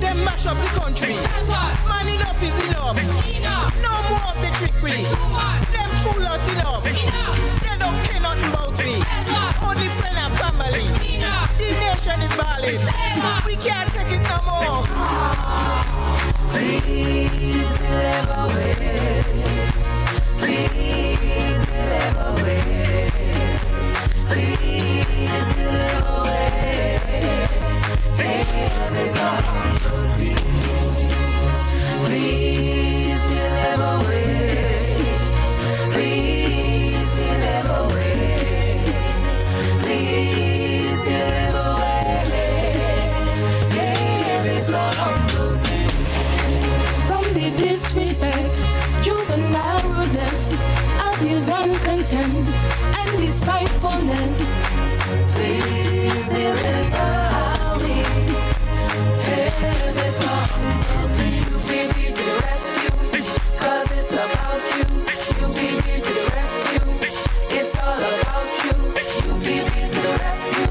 Them mash up the country. Man, enough is enough. No more of the trickery. Them fool us enough. They don't care nothing about me. Only friend and family. The nation is balling. We can't take it no more. Please deliver away. Please deliver away. Please deliver away. Hear this humble plea. Please deliver away. Please deliver away. Please deliver away. Hear this humble plea. From the disrespect, juvenile rudeness, abuse and contempt, and despitefulness. Please deliver me. Hear this humble plea. You beat me to the rescue, 'cause it's about you. You beat me to the rescue. It's all about you. You beat me to the rescue.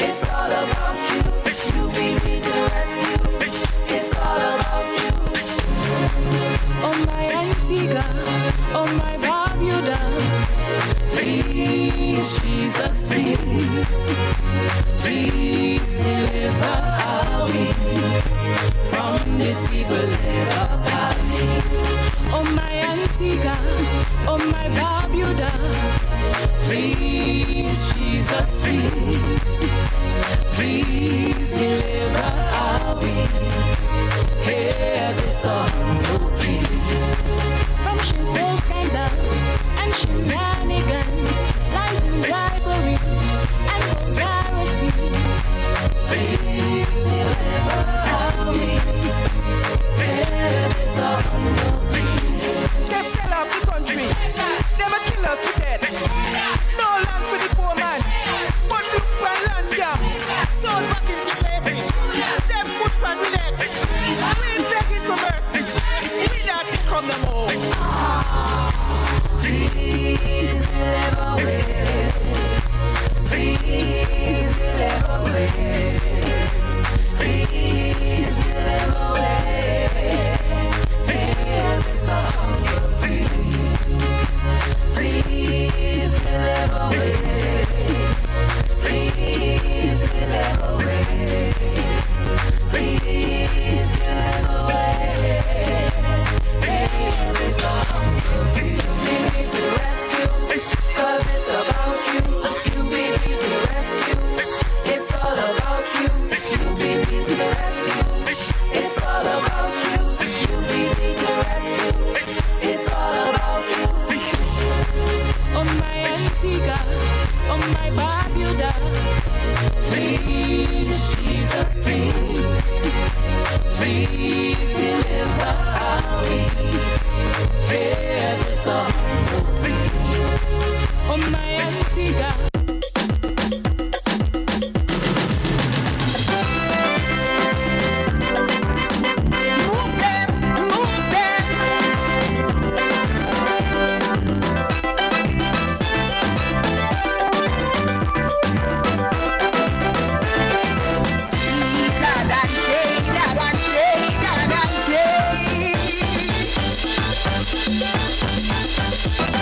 It's all about you. You beat me to the rescue. It's all about you. Oh my Antigua, oh my Barbuda, Please, Jesus, please. Please deliver me from this evil party. oh my Antigua, oh my Barbuda, Please, Jesus, please. Please deliver me. Hear this humble plea. from shameful scandals and shenanigans, lies and bribery and vulgarity. Please deliver me. Hear this humble plea. Them sell off the country. Them a kill us with dead. No land for the poor man. But look on land scam. Sold back into slavery. Them foot pan with neck. We begging for mercy. We not take from them all. Please deliver away. Please deliver away. Please deliver away. Hear this humble plea. Please deliver away. Please deliver away. Please deliver away. Hear this humble plea. Beat me to the rescue, 'cause it's about you. You beat me to the rescue. It's all about you. You beat me to the rescue. It's all about you. You beat me to the rescue. It's all about you. oh my Antigua, oh my Barbuda, Please, Jesus, please. Please deliver me. Hear this humble plea. oh my Antigua. Move them, move them.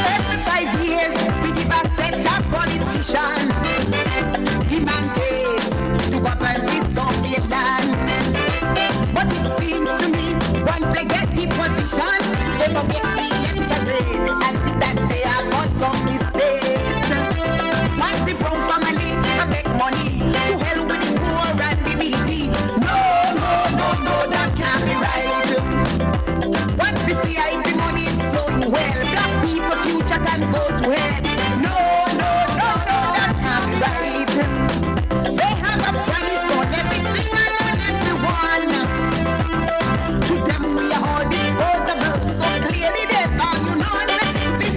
Every 5 years, we give a set of politician the mandate to govern this Soviet land. But it seems to me, once they get the position, they forget the electorate and think that they are got some mistake. Once the brown family make money, to hell with the poor and the needy. No, no, no, no, that can't be right. Once the CIP money is flowing well, black people future can go to hell. No, no, no, no, that can't be right. They have a price on everything and on everyone. To them we are all disposable, so clearly they value none. This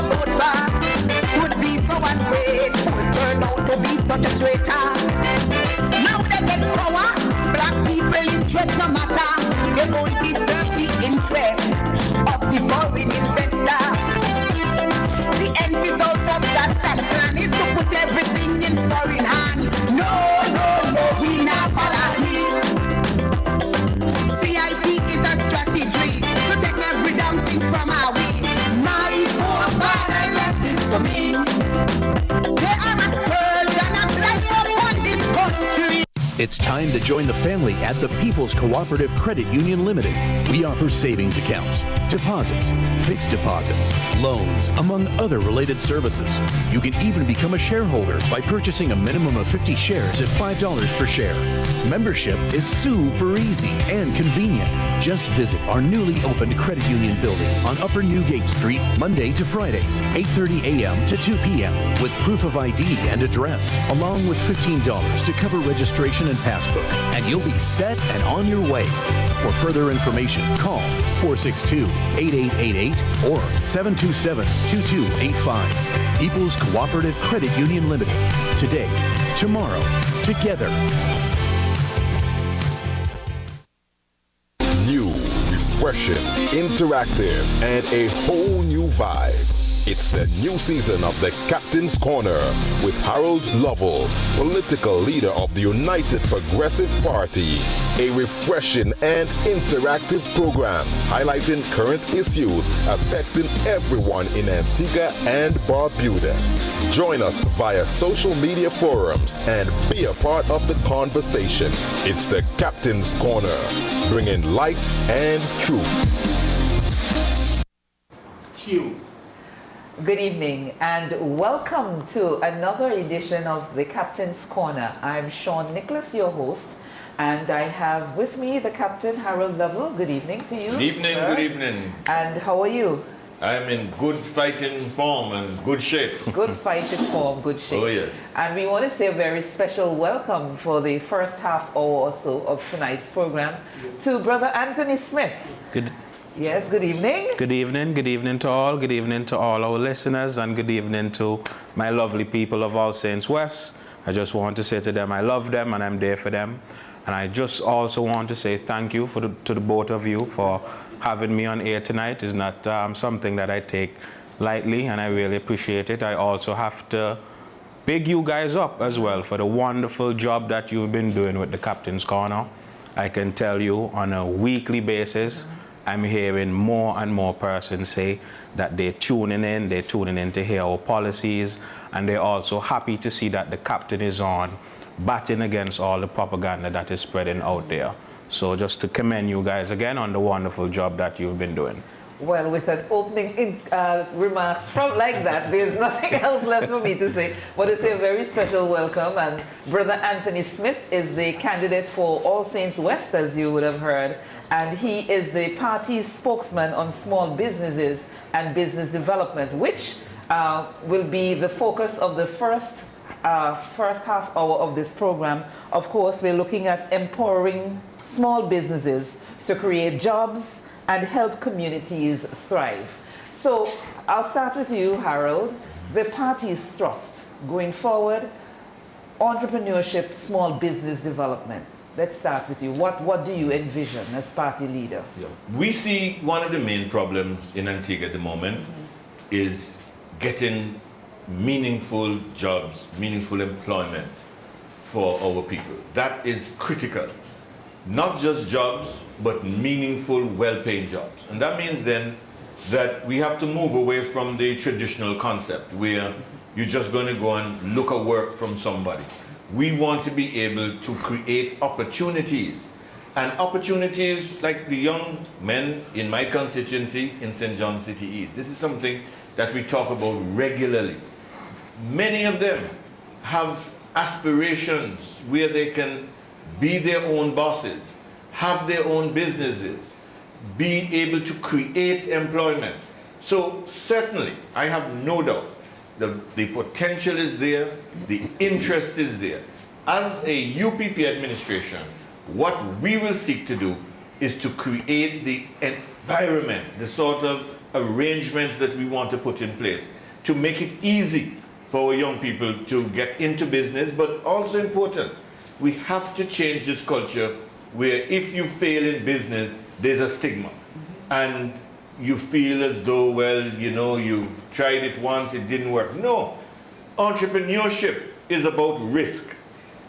to vote for would be so ungrateful, turn out to be such a traitor. Now they get power, black people interest no matter. They only serve the interest of the foreign investor. The end result of that plan is to put everything in foreign hand. No, we not follow it. CIP is a strategy to take every damn thing from our way. My forefather left this for me. They are a scourge and a blight upon this country. It's time to join the family at the People's Cooperative Credit Union Limited. We offer savings accounts, deposits, fixed deposits, loans, among other related services. You can even become a shareholder by purchasing a minimum of 50 shares at $5 per share. Membership is super easy and convenient. Just visit our newly opened credit union building on Upper Newgate Street, Monday to Fridays, 8:30 a.m. to 2 p.m. with proof of ID and address, along with $15 to cover registration and passbook, and you'll be set and on your way. For further information, call 462-8888 or 727-2285. People's Cooperative Credit Union Limited. Today, tomorrow, together. New, refreshing, interactive, and a whole new vibe. It's the new season of the Captain's Corner with Harold Lovell, political leader of the United Progressive Party. A refreshing and interactive program highlighting current issues affecting everyone in Antigua and Barbuda. Join us via social media forums and be a part of the conversation. It's the Captain's Corner, bringing light and truth. Q. Good evening and welcome to another edition of the Captain's Corner. I'm Sean Nicholas, your host, and I have with me the Captain, Harold Lovell. Good evening to you. Good evening, sir. good evening. And how are you? I am in good fighting form and good shape. Good fighting form, good shape. Oh, yes. And we want to say a very special welcome for the first half hour or so of tonight's program to Brother Anthony Smith. Yes, good evening. Good evening to all. Good evening to all our listeners, and good evening to my lovely people of All Saints West. I just want to say to them I love them and I'm there for them. And I just also want to say thank you to the both of you for having me on air tonight. It's not something that I take lightly, and I really appreciate it. I also have to big you guys up as well for the wonderful job that you've been doing with the Captain's Corner. I can tell you on a weekly basis, I'm hearing more and more persons say that they're tuning in to hear our policies, and they're also happy to see that the captain is on, batting against all the propaganda that is spreading out there. So just to commend you guys again on the wonderful job that you've been doing. Well, with an opening remarks from like that, there's nothing else left for me to say but to say a very special welcome. And Brother Anthony Smith is the candidate for All Saints West, as you would have heard, and he is the party's spokesman on small businesses and business development, which will be the focus of the first half hour of this program. Of course, we're looking at empowering small businesses to create jobs and help communities thrive. So I'll start with you, Harold. The party's thrust going forward, entrepreneurship, small business development. Let's start with you. What do you envision as party leader? Yeah. We see one of the main problems in Antigua at the moment is getting meaningful jobs, meaningful employment for our people. That is critical. Not just jobs, but meaningful, well-paying jobs. And that means then that we have to move away from the traditional concept where you're just going to go and look at work from somebody. We want to be able to create opportunities. And opportunities like the young men in my constituency in St. John City East. This is something that we talk about regularly. Many of them have aspirations where they can be their own bosses, have their own businesses, be able to create employment. So certainly, I have no doubt, the potential is there, the interest is there. As a UPP administration, what we will seek to do is to create the environment, the sort of arrangements that we want to put in place to make it easy for our young people to get into business, but also important, we have to change this culture where if you fail in business, there's a stigma. And you feel as though, well, you know, you tried it once, it didn't work. No, entrepreneurship is about risk.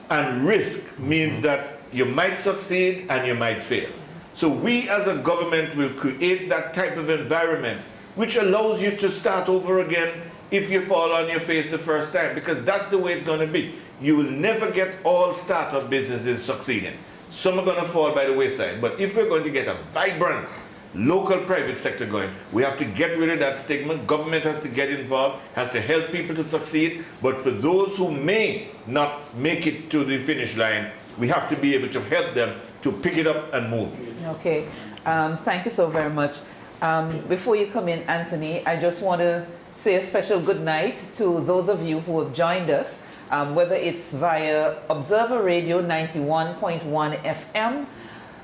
And risk means that you might succeed and you might fail. So we as a government will create that type of environment which allows you to start over again if you fall on your face the first time, because that's the way it's going to be. You will never get all startup businesses succeeding. Some are going to fall by the wayside. But if we're going to get a vibrant local private sector going, we have to get rid of that stigma. Government has to get involved, has to help people to succeed. But for those who may not make it to the finish line, we have to be able to help them to pick it up and move. Okay, thank you so very much. Before you come in, Anthony, I just want to say a special good night to those of you who have joined us, whether it's via Observer Radio 91.1 FM,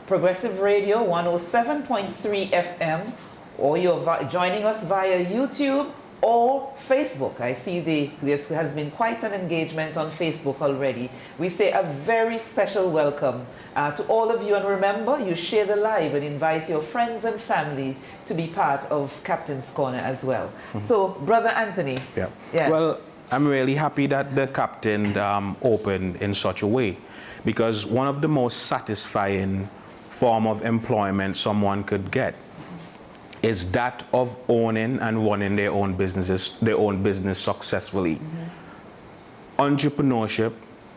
Progressive Radio 107.3 FM, or you're joining us via YouTube or Facebook. I see there has been quite an engagement on Facebook already. We say a very special welcome to all of you, and remember, you share the live and invite your friends and family to be part of Captain's Corner as well. So, Brother Anthony. Yeah. Yes. Well, I'm really happy that the Captain opened in such a way, because one of the most satisfying form of employment someone could get is that of owning and running their own business successfully. Entrepreneurship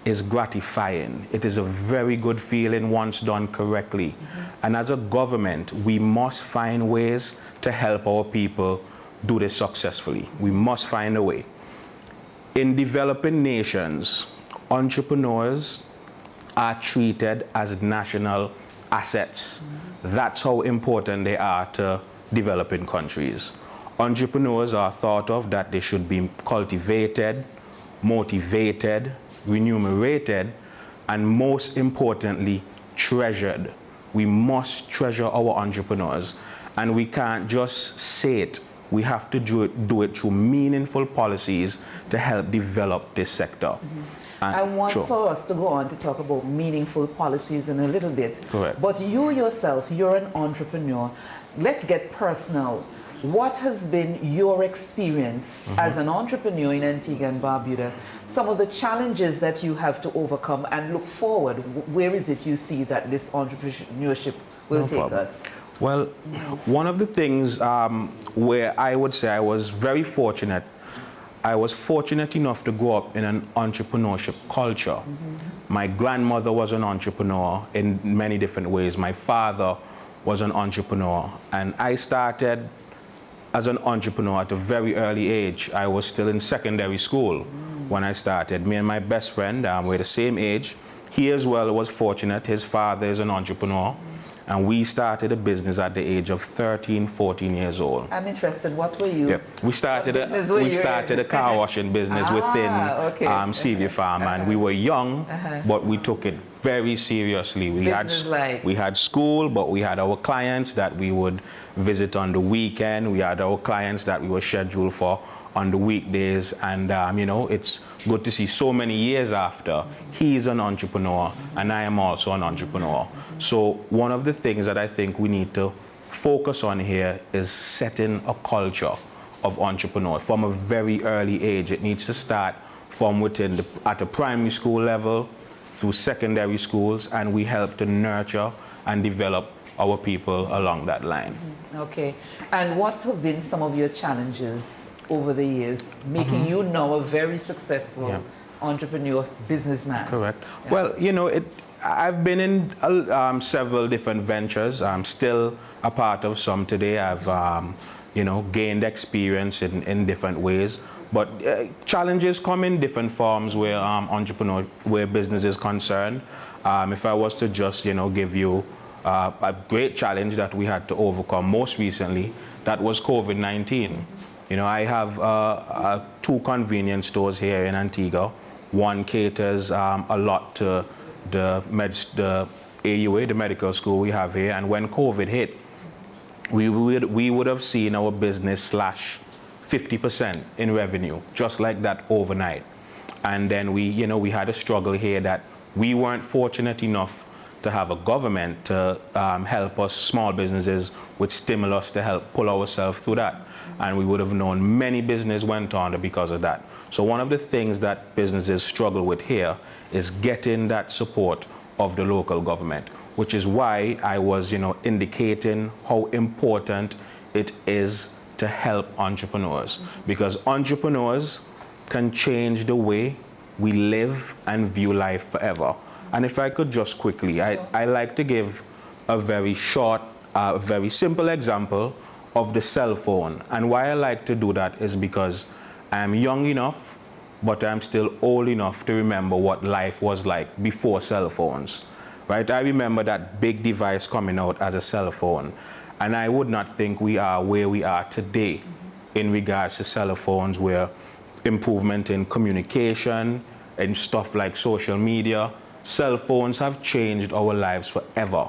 is gratifying. It is a very good feeling once done correctly. And as a government, we must find ways to help our people do this successfully. We must find a way. In developing nations, entrepreneurs are treated as national assets. That's how important they are to developing countries. Entrepreneurs are thought of that they should be cultivated, motivated, remunerated, and most importantly, treasured. We must treasure our entrepreneurs, and we can't just say it. We have to do it through meaningful policies to help develop this sector. I want for us to go on to talk about meaningful policies in a little bit. Correct. But you yourself, you're an entrepreneur. Let's get personal. What has been your experience as an entrepreneur in Antigua and Barbuda? Some of the challenges that you have to overcome and look forward. Where is it you see that this entrepreneurship will take us? Well, one of the things where I would say I was very fortunate, I was fortunate enough to grow up in an entrepreneurship culture. My grandmother was an entrepreneur in many different ways. My father was an entrepreneur, and I started as an entrepreneur at a very early age. I was still in secondary school when I started. Me and my best friend, we're the same age. He as well was fortunate. His father is an entrepreneur. And we started a business at the age of 13, 14 years old. I'm interested. What were you? We started a car washing business within Seaview Farm, and we were young, but we took it very seriously. We had school, but we had our clients that we would visit on the weekend. We had our clients that we were scheduled for on the weekdays, and you know, it's good to see so many years after he's an entrepreneur and I am also an entrepreneur. So one of the things that I think we need to focus on here is setting a culture of entrepreneurs from a very early age. It needs to start from within at a primary school level through secondary schools, and we help to nurture and develop our people along that line. Okay. And what have been some of your challenges over the years, making you now a very successful entrepreneur, businessman? Correct. Well, you know, I've been in several different ventures. I'm still a part of some today. I've, you know, gained experience in different ways. But challenges come in different forms where business is concerned. If I was to just, you know, give you a great challenge that we had to overcome most recently, that was COVID-19. You know, I have 2 convenience stores here in Antigua. One caters a lot to the AUA, the medical school we have here. And when COVID hit, we would have seen our business slash 50% in revenue, just like that overnight. And then we had a struggle here that we weren't fortunate enough to have a government to help us small businesses with stimulus to help pull ourselves through that. And we would have known many businesses went under because of that. So one of the things that businesses struggle with here is getting that support of the local government, which is why I was, indicating how important it is to help entrepreneurs, because entrepreneurs can change the way we live and view life forever. And if I could just quickly, I like to give a very short, very simple example of the cell phone. And why I like to do that is because I'm young enough, but I'm still old enough to remember what life was like before cell phones, right? I remember that big device coming out as a cell phone. And I would not think we are where we are today in regards to cell phones, where improvement in communication and stuff like social media, cell phones have changed our lives forever.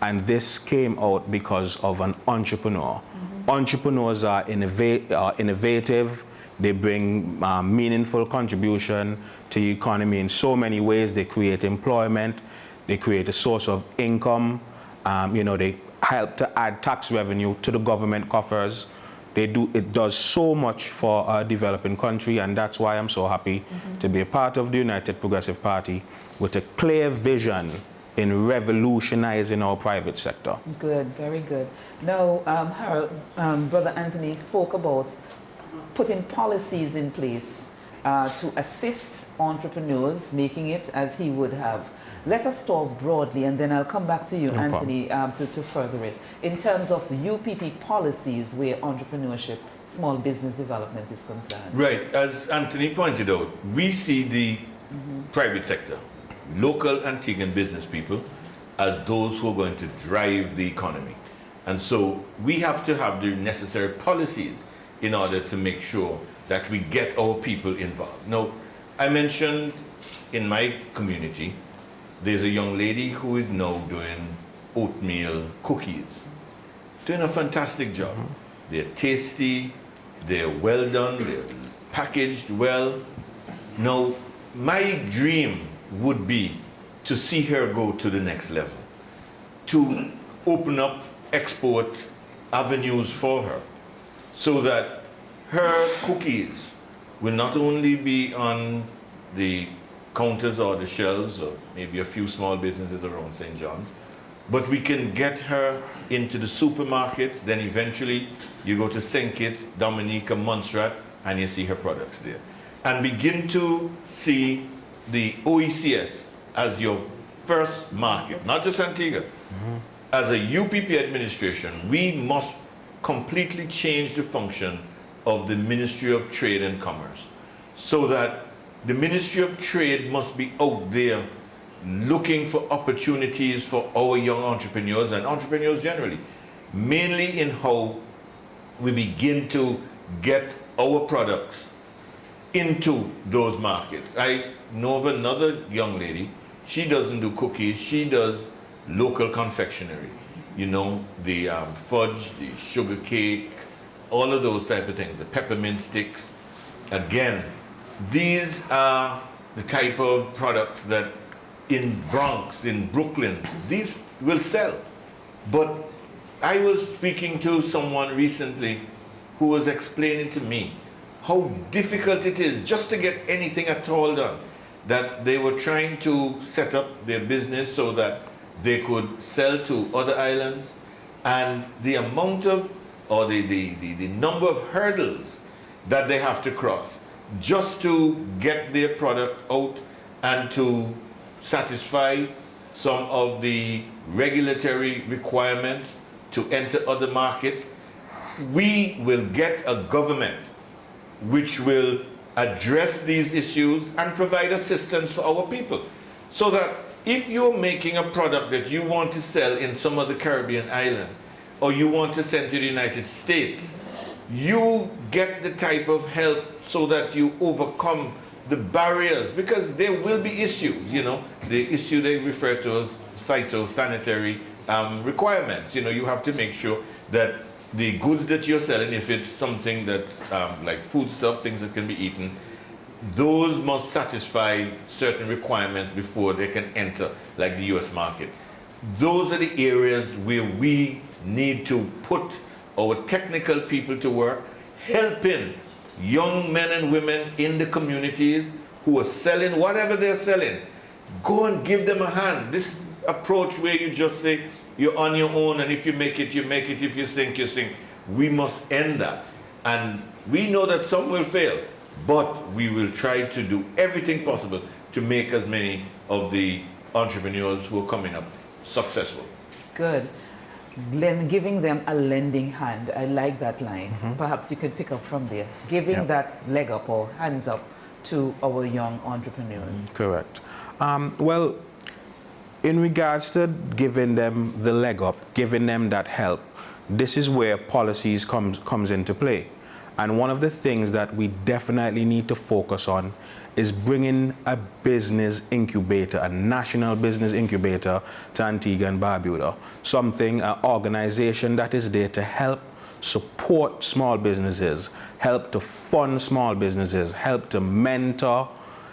And this came out because of an entrepreneur. Entrepreneurs are innovative. They bring meaningful contribution to the economy in so many ways. They create employment. They create a source of income. They help to add tax revenue to the government coffers. It does so much for a developing country, and that's why I'm so happy to be a part of the United Progressive Party with a clear vision in revolutionizing our private sector. Good, very good. Now, Harold, Brother Anthony spoke about putting policies in place to assist entrepreneurs making it as he would have. Let us talk broadly, and then I'll come back to you, Anthony, to further it. In terms of UPP policies where entrepreneurship, small business development is concerned. Right, as Anthony pointed out, we see the private sector, local Antiguan business people, as those who are going to drive the economy. And so we have to have the necessary policies in order to make sure that we get our people involved. Now, I mentioned in my community, there's a young lady who is now doing oatmeal cookies, doing a fantastic job. They're tasty, they're well done, they're packaged well. Now, my dream would be to see her go to the next level, to open up export avenues for her, so that her cookies will not only be on the counters or the shelves or maybe a few small businesses around St. John's, but we can get her into the supermarkets. Then eventually you go to St. Kitts, Dominica, Montserrat, and you see her products there. And begin to see the OECS as your first market, not just Antigua. As a UPP administration, we must completely change the function of the Ministry of Trade and Commerce, so that the Ministry of Trade must be out there looking for opportunities for our young entrepreneurs and entrepreneurs generally, mainly in how we begin to get our products into those markets. I know of another young lady, she doesn't do cookies, she does local confectionery. The fudge, the sugar cake, all of those type of things, the peppermint sticks. Again, these are the type of products that in Bronx, in Brooklyn, these will sell. But I was speaking to someone recently who was explaining to me how difficult it is just to get anything at all done, that they were trying to set up their business so that they could sell to other islands, and the amount of, or the number of hurdles that they have to cross just to get their product out and to satisfy some of the regulatory requirements to enter other markets. We will get a government which will address these issues and provide assistance for our people, so that if you're making a product that you want to sell in some other Caribbean island, or you want to send to the United States, you get the type of help so that you overcome the barriers, because there will be issues, the issue they refer to as phytosanitary requirements. You have to make sure that the goods that you're selling, if it's something that's like food stuff, things that can be eaten, those must satisfy certain requirements before they can enter, like the US market. Those are the areas where we need to put our technical people to work, helping young men and women in the communities who are selling whatever they're selling. Go and give them a hand. This approach where you just say, you're on your own, and if you make it, you make it. If you sink, you sink. We must end that. And we know that some will fail, but we will try to do everything possible to make as many of the entrepreneurs who are coming up successful. Good. Giving them a lending hand. I like that line. Perhaps you could pick up from there. Giving that leg up or hands up to our young entrepreneurs. Correct. Well, in regards to giving them the leg up, giving them that help, this is where policies comes into play. And one of the things that we definitely need to focus on is bringing a business incubator, a national business incubator to Antigua and Barbuda. Something, an organization that is there to help support small businesses, help to fund small businesses, help to mentor,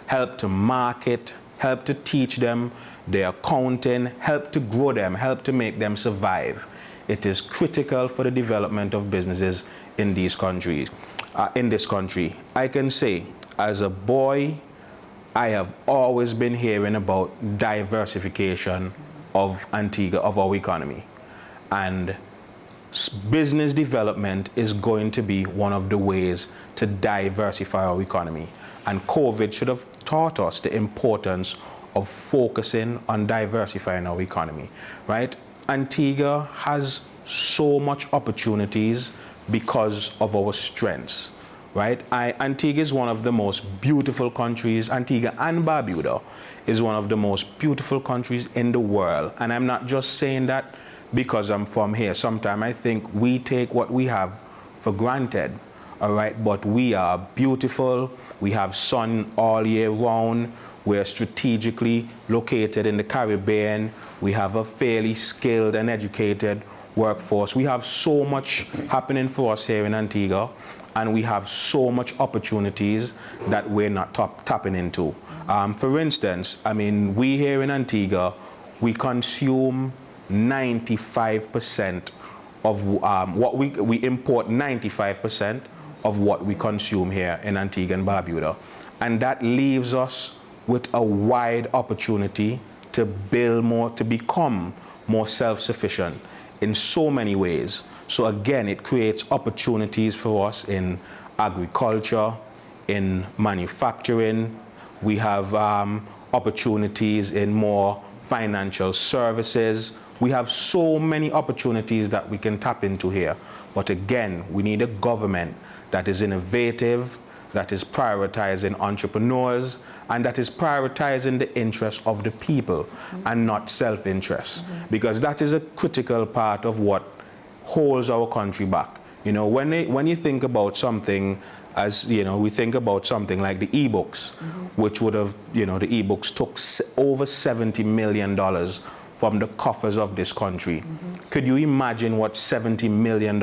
help to market, help to teach them their accounting, help to grow them, help to make them survive. It is critical for the development of businesses in these countries. In this country, I can say, as a boy, I have always been hearing about diversification of Antigua, of our economy. And business development is going to be one of the ways to diversify our economy. And COVID should have taught us the importance of focusing on diversifying our economy, right? Antigua has so much opportunities because of our strengths, right? Antigua is one of the most beautiful countries. Antigua and Barbuda is one of the most beautiful countries in the world. And I'm not just saying that because I'm from here. Sometimes I think we take what we have for granted, all right? But we are beautiful. We have sun all year round. We're strategically located in the Caribbean. We have a fairly skilled and educated workforce. We have so much happening for us here in Antigua, and we have so much opportunities that we're not tapping into. For instance, I mean, we here in Antigua, we consume 95% of what we import 95% of what we consume here in Antigua and Barbuda. And that leaves us with a wide opportunity to build more, to become more self-sufficient in so many ways. So again, it creates opportunities for us in agriculture, in manufacturing. We have opportunities in more financial services. We have so many opportunities that we can tap into here. But again, we need a government that is innovative, that is prioritizing entrepreneurs, and that is prioritizing the interests of the people and not self-interest. Because that is a critical part of what holds our country back. You know, when you think about something, as you know, we think about something like the e-books, which would have, you know, the e-books took over $70 million from the coffers of this country. Could you imagine what $70 million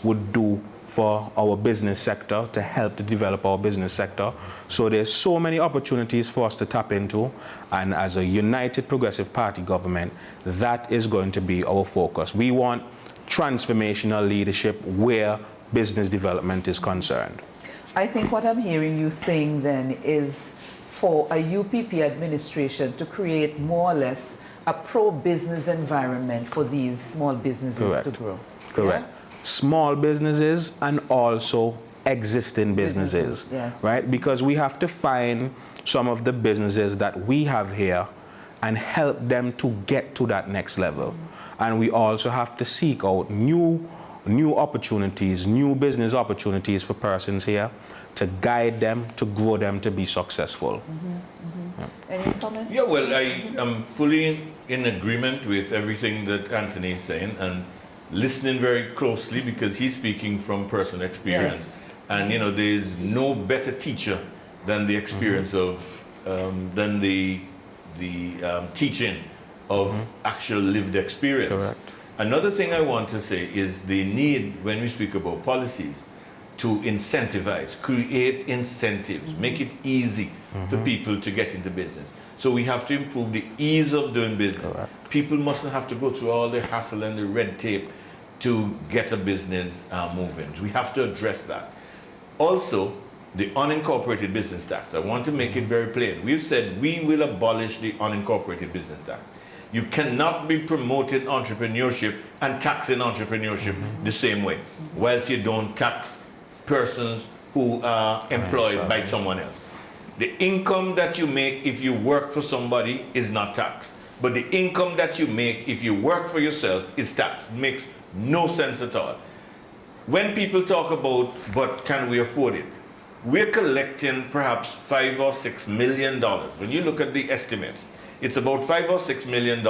would do for our business sector, to help to develop our business sector? So there's so many opportunities for us to tap into, and as a united Progressive Party government, that is going to be our focus. We want transformational leadership where business development is concerned. I think what I'm hearing you saying then is for a UPP administration to create more or less a pro-business environment for these small businesses to grow. Correct. Yeah? Small businesses and also existing businesses, yes. Right? Because we have to find some of the businesses that we have here and help them to get to that next level. And we also have to seek out new opportunities, new business opportunities for persons here to guide them, to grow them, to be successful. Yeah. Any comments? Yeah, well, I am fully in agreement with everything that Anthony is saying, and listening very closely because he's speaking from personal experience. Yes. And you know, there's no better teacher than the experience of than the teaching of actual lived experience. Correct. Another thing I want to say is the need, when we speak about policies, to incentivize, create incentives, make it easy for people to get into business. So we have to improve the ease of doing business. Correct. People mustn't have to go through all the hassle and the red tape to get a business moving. We have to address that. Also, the unincorporated business tax. I want to make it very plain. We've said we will abolish the unincorporated business tax. You cannot be promoting entrepreneurship and taxing entrepreneurship the same way, whilst you don't tax persons who are employed by someone else. The income that you make if you work for somebody is not taxed, but the income that you make if you work for yourself is taxed. It makes no sense at all. When people talk about, but can we afford it? We're collecting perhaps $5 or $6 million. When you look at the estimates, it's about $5 or $6 million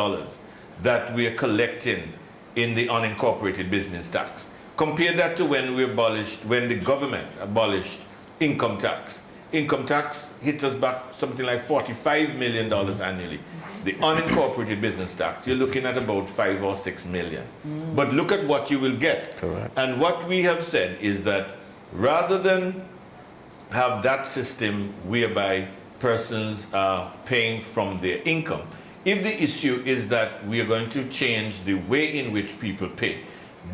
that we are collecting in the unincorporated business tax. Compare that to when when the government abolished income tax. Income tax hit us back something like $45 million annually. The unincorporated business tax, you're looking at about $5 or $6 million. But look at what you will get. Correct. And what we have said is that rather than have that system whereby persons are paying from their income, if the issue is that we are going to change the way in which people pay,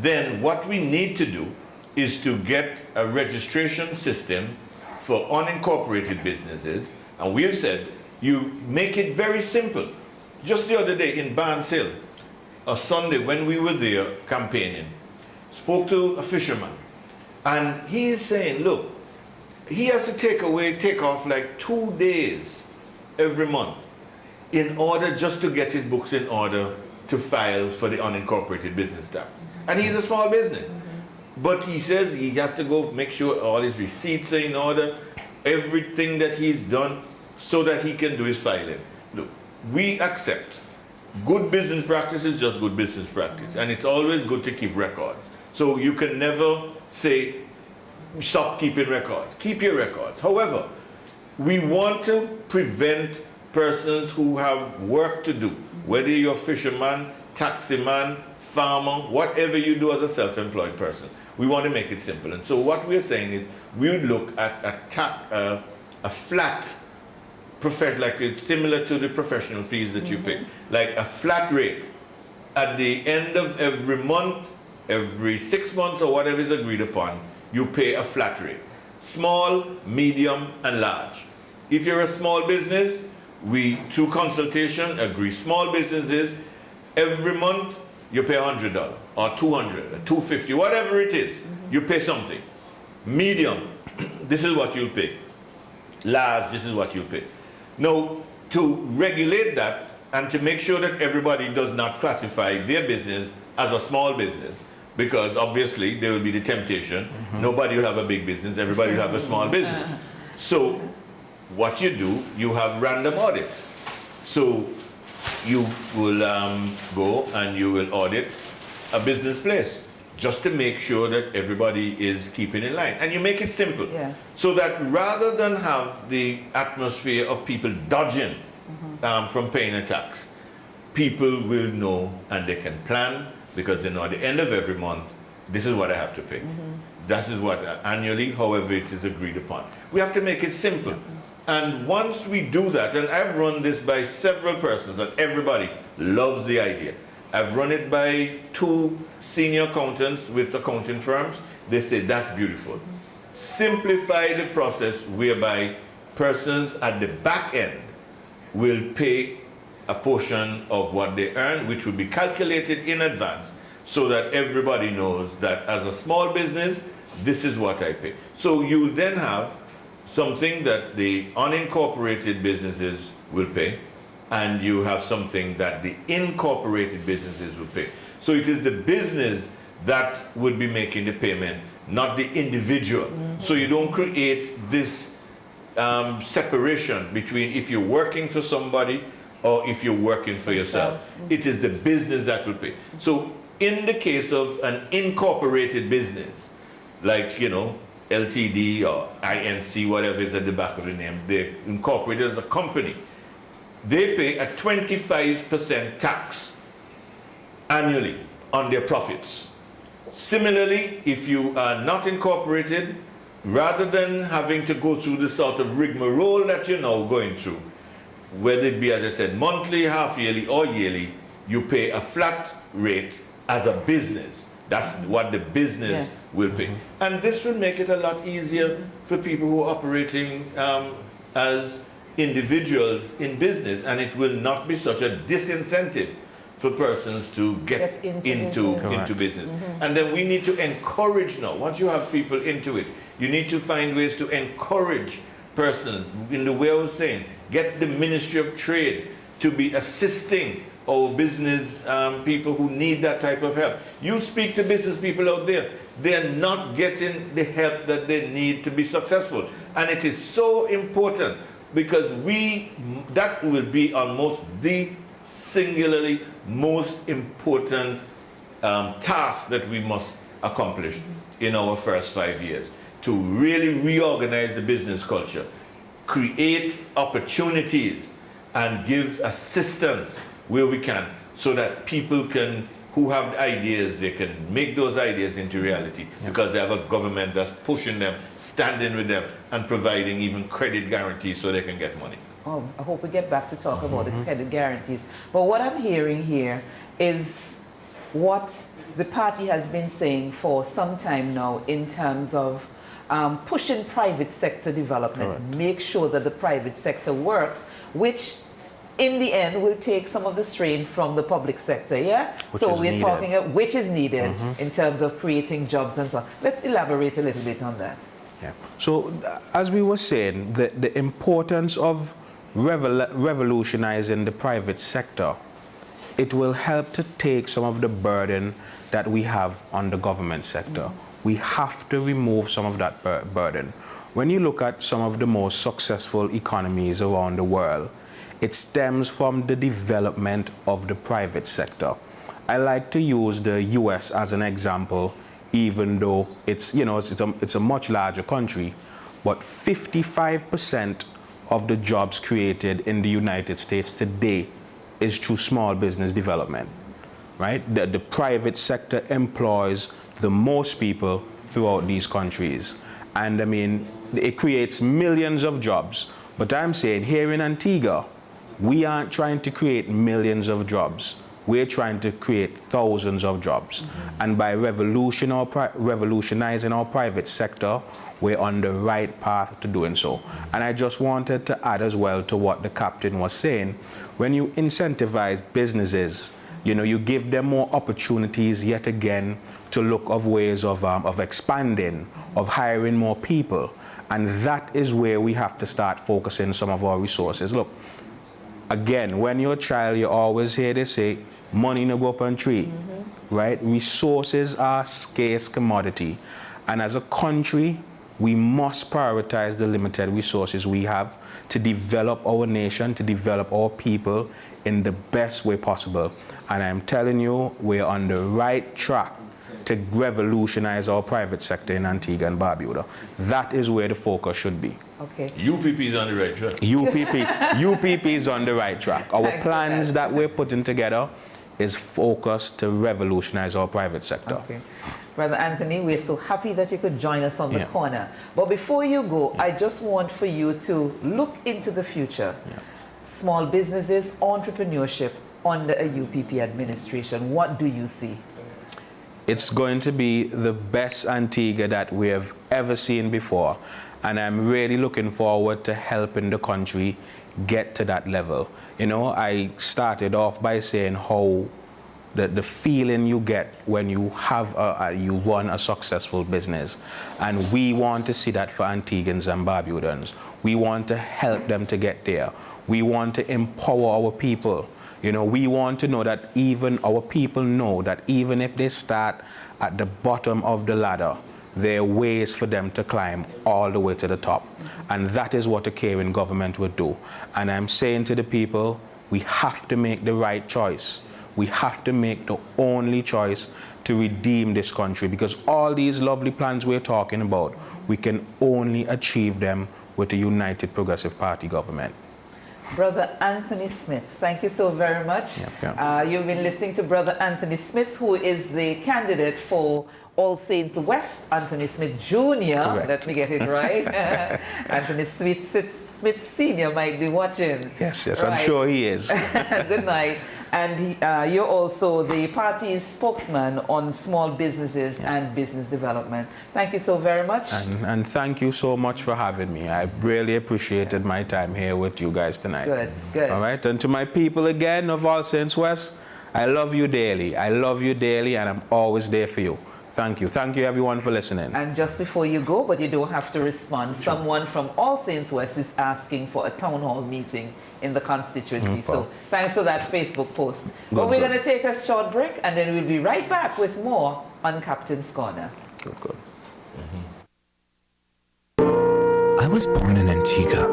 then what we need to do is to get a registration system for unincorporated businesses. And we have said you make it very simple. Just the other day in Barnes Hill, a Sunday when we were there campaigning, spoke to a fisherman, and he is saying, look, he has to take off like 2 days every month in order just to get his books in order to file for the unincorporated business tax. And he's a small business. But he says he has to go make sure all his receipts are in order, everything that he's done, so that he can do his filing. Look, we accept good business practice is just good business practice, and it's always good to keep records. So you can never say, stop keeping records. Keep your records. However, we want to prevent persons who have work to do, whether you're a fisherman, taximan, farmer, whatever you do as a self-employed person. We want to make it simple. And so what we're saying is we would look at a flat, like it's similar to the professional fees that you pay, like a flat rate at the end of every month, every 6 months or whatever is agreed upon, you pay a flat rate. Small, medium, and large. If you're a small business, we, through consultation, agree. Small businesses, every month, you pay $100 or $200 or $250, whatever it is, you pay something. Medium, this is what you'll pay. Large, this is what you'll pay. Now, to regulate that and to make sure that everybody does not classify their business as a small business, because obviously there will be the temptation, nobody will have a big business, everybody will have a small business. So what you do, you have random audits. So you will go and you will audit a business place just to make sure that everybody is keeping in line. And you make it simple. Yes. So that rather than have the atmosphere of people dodging from paying a tax, people will know and they can plan, because they know at the end of every month, this is what I have to pay. This is what annually, however it is agreed upon. We have to make it simple. And once we do that, and I've run this by several persons and everybody loves the idea. I've run it by 2 senior accountants with accounting firms. They say that's beautiful. Simplify the process whereby persons at the back end will pay a portion of what they earn, which will be calculated in advance, so that everybody knows that as a small business, this is what I pay. So you then have something that the unincorporated businesses will pay, and you have something that the incorporated businesses will pay. So it is the business that would be making the payment, not the individual. So you don't create this separation between if you're working for somebody or if you're working for yourself. It is the business that will pay. So in the case of an incorporated business, like, you know, LTD or INC, whatever is at the back of the name, they're incorporated as a company. they pay a 25% tax annually on their profits. Similarly, if you are not incorporated, rather than having to go through the sort of rigmarole that you're now going through, whether it be, as I said, monthly, half-yearly, or yearly, you pay a flat rate as a business. That's what the business Yes. will pay. And this will make it a lot easier for people who are operating as individuals in business, and it will not be such a disincentive for persons to get into business. And then we need to encourage now, once you have people into it, you need to find ways to encourage persons in the way I was saying, get the Ministry of Trade to be assisting our business people who need that type of help. You speak to business people out there, they're not getting the help that they need to be successful. And it is so important, because that will be almost the singularly most important task that we must accomplish in our first 5 years, to really reorganize the business culture, create opportunities, and give assistance where we can, so that people who have ideas, they can make those ideas into reality, because they have a government that's pushing them, standing with them, and providing even credit guarantees so they can get money. Oh, I hope we get back to talk about the credit guarantees. But what I'm hearing here is what the party has been saying for some time now in terms of pushing private sector development. Make sure that the private sector works, which in the end will take some of the strain from the public sector, yeah? So we're talking about which is needed in terms of creating jobs and so on. Let's elaborate a little bit on that. Yeah. So as we were saying, the importance of revolutionizing the private sector, it will help to take some of the burden that we have on the government sector. We have to remove some of that burden. When you look at some of the most successful economies around the world, it stems from the development of the private sector. I like to use the US as an example, even though it's a much larger country, but 55% of the jobs created in the United States today is through small business development, right? The private sector employs the most people throughout these countries. And I mean, it creates millions of jobs. But I'm saying here in Antigua, we aren't trying to create millions of jobs. We're trying to create thousands of jobs. And by revolutionizing our private sector, we're on the right path to doing so. And I just wanted to add as well to what the captain was saying. When you incentivize businesses, you give them more opportunities yet again to look of ways of expanding, of hiring more people. And that is where we have to start focusing some of our resources. Look, again, when you're a child, you always hear they say, money no go up on tree, right? Resources are scarce commodity. And as a country, we must prioritize the limited resources we have to develop our nation, to develop our people in the best way possible. And I'm telling you, we're on the right track to revolutionize our private sector in Antigua and Barbuda. That is where the focus should be. Okay. UPP is on the right track. UPP is on the right track. Our Thanks plans that we're putting together is focused to revolutionize our private sector. Okay. Brother Anthony, we're so happy that you could join us on the corner. But before you go, I just want for you to look into the future. Small businesses, entrepreneurship under a UPP administration. What do you see? It's going to be the best Antigua that we have ever seen before. And I'm really looking forward to helping the country get to that level. I started off by saying how the feeling you get when you have you run a successful business. And we want to see that for Antiguans and Barbudans. We want to help them to get there. We want to empower our people. We want to know that even our people know that even if they start at the bottom of the ladder, there are ways for them to climb all the way to the top. And that is what a caring government would do. And I'm saying to the people, we have to make the right choice. We have to make the only choice to redeem this country, because all these lovely plans we're talking about, we can only achieve them with a united Progressive Party government. Brother Anthony Smith, thank you so very much. You've been listening to Brother Anthony Smith, who is the candidate for All Saints West. Anthony Smith Jr., Correct. let me get it right. Anthony Smith Sr. might be watching. Yes, Right. I'm sure he is. Good night. And you're also the party's spokesman on small businesses and business development. Thank you so very much. And thank you so much for having me. I really appreciated my time here with you guys tonight. Good, good. All right, and to my people again of All Saints West, I love you dearly. I love you dearly, and I'm always there for you. Thank you. Thank you, everyone, for listening. And just before you go, but you don't have to respond, someone from All Saints West is asking for a town hall meeting in the constituency. So thanks for that Facebook post. But we're going to take a short break, and then we'll be right back with more on Captain's Corner. Good, good. I was born in Antigua,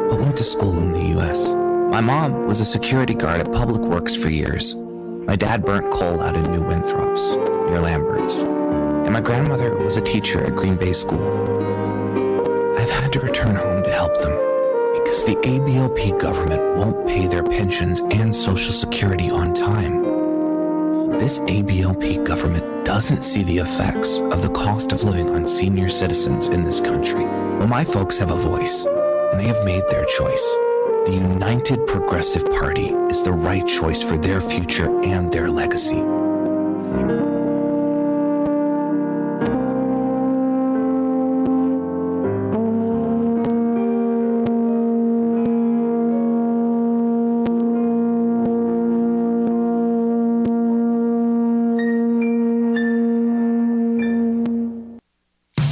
but went to school in the U.S. My mom was a security guard at Public Works for years. My dad burnt coal out in New Winthrops, near Lamberts. And my grandmother was a teacher at Green Bay School. I've had to return home to help them because the ABLP government won't pay their pensions and Social Security on time. This ABLP government doesn't see the effects of the cost of living on senior citizens in this country. Well, my folks have a voice, and they have made their choice. The United Progressive Party is the right choice for their future and their legacy.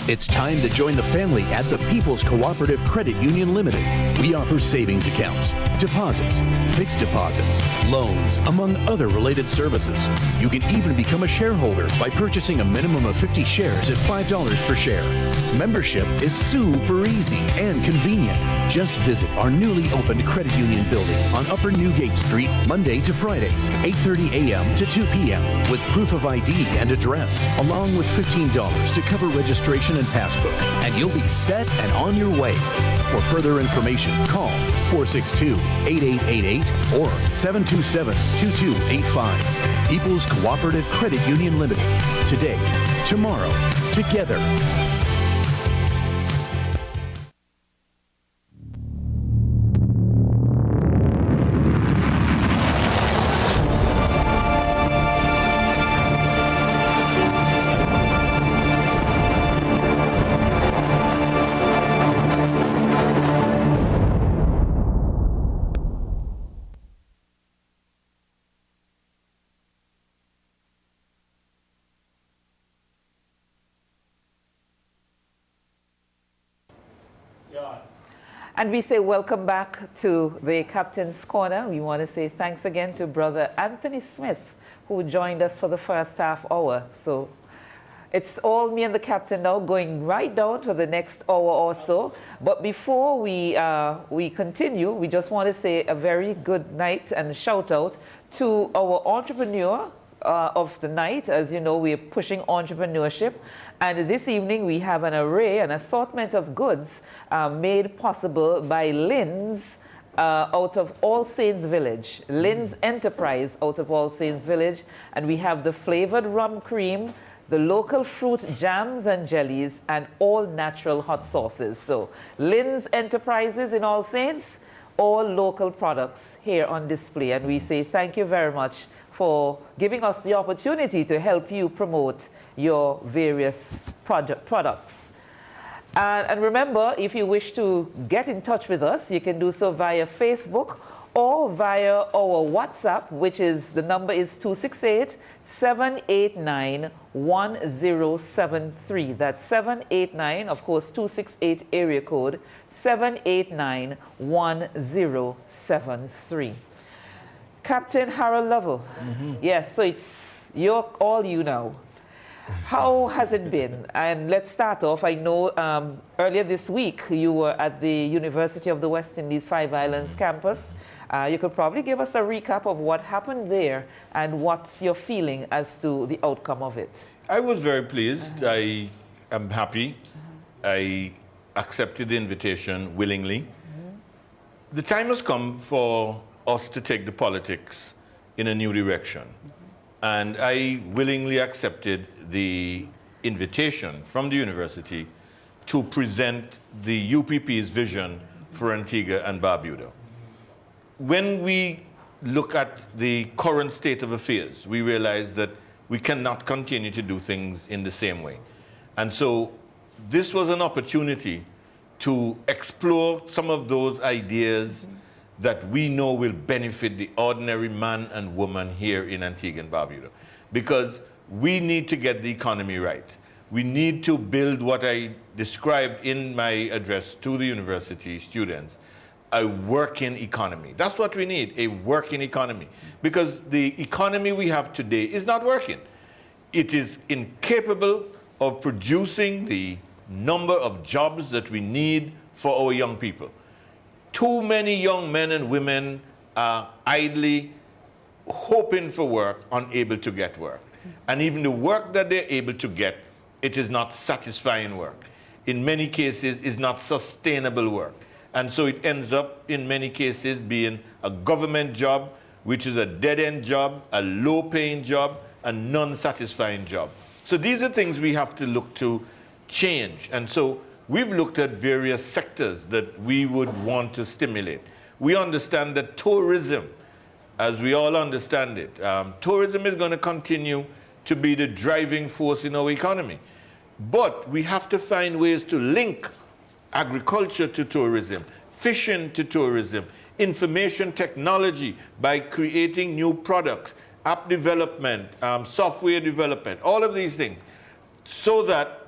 It's time to join the family at the People's Cooperative Credit Union Limited. We offer savings accounts, deposits, fixed deposits, loans, among other related services. You can even become a shareholder by purchasing a minimum of 50 shares at $5 per share. Membership is super easy and convenient. Just visit our newly opened credit union building on Upper Newgate Street, Monday to Fridays, 8:30 a.m. to 2 p.m. with proof of ID and address, along with $15 to cover registration and passbook, and you'll be set and on your way. For further information, call 462-8888 or 727-2285. People's Cooperative Credit Union Limited. Today, tomorrow, together. And we say welcome back to the Captain's Corner. We want to say thanks again to Brother Anthony Smith, who joined us for the first half hour. So it's all me and the Captain now, going right down to the next hour or so. But before we continue, we just want to say a very good night and shout out to our entrepreneur of the night. As you know, we're pushing entrepreneurship, and this evening we have an assortment of goods made possible by Lynn's out of All Saints Village, Lynn's Enterprise out of All Saints Village, and we have the flavored rum cream, the local fruit jams and jellies, and all natural hot sauces. So Lynn's Enterprises in All Saints, all local products here on display, and we say thank you very much for giving us the opportunity to help you promote your various products. And remember, if you wish to get in touch with us, you can do so via Facebook or via our WhatsApp, which is, the number is 268-789-1073. That's 789, of course, 268 area code, 789-1073. Captain Harold Lovell. Yes, so it's all you now. How has it been? And let's start off. I know earlier this week you were at the University of the West Indies Five Islands campus. You could probably give us a recap of what happened there and what's your feeling as to the outcome of it. I was very pleased. I am happy. I accepted the invitation willingly. The time has come for us to take the politics in a new direction. And I willingly accepted the invitation from the university to present the UPP's vision for Antigua and Barbuda. When we look at the current state of affairs, we realize that we cannot continue to do things in the same way. And so this was an opportunity to explore some of those ideas that we know will benefit the ordinary man and woman here in Antigua and Barbuda. Because we need to get the economy right. We need to build what I described in my address to the university students, a working economy. That's what we need, a working economy. Because the economy we have today is not working. It is incapable of producing the number of jobs that we need for our young people. Too many young men and women are idly hoping for work, unable to get work. And even the work that they're able to get, it is not satisfying work. In many cases, it's not sustainable work. And so it ends up, in many cases, being a government job, which is a dead-end job, a low-paying job, a non-satisfying job. So these are things we have to look to change. And so we've looked at various sectors that we would want to stimulate. We understand that tourism, as we all understand it, tourism is going to continue to be the driving force in our economy. But we have to find ways to link agriculture to tourism, fishing to tourism, information technology by creating new products, app development, software development, all of these things, so that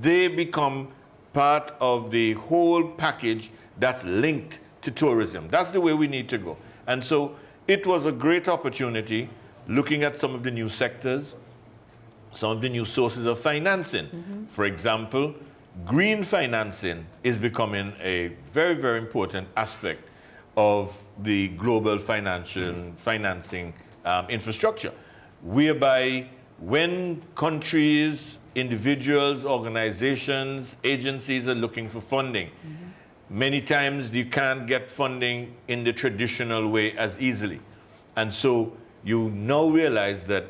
they become part of the whole package that's linked to tourism. That's the way we need to go. And so it was a great opportunity looking at some of the new sectors, some of the new sources of financing. For example, green financing is becoming a very, very important aspect of the global financing infrastructure, whereby when countries, individuals, organizations, agencies are looking for funding, many times you can't get funding in the traditional way as easily. And so you now realize that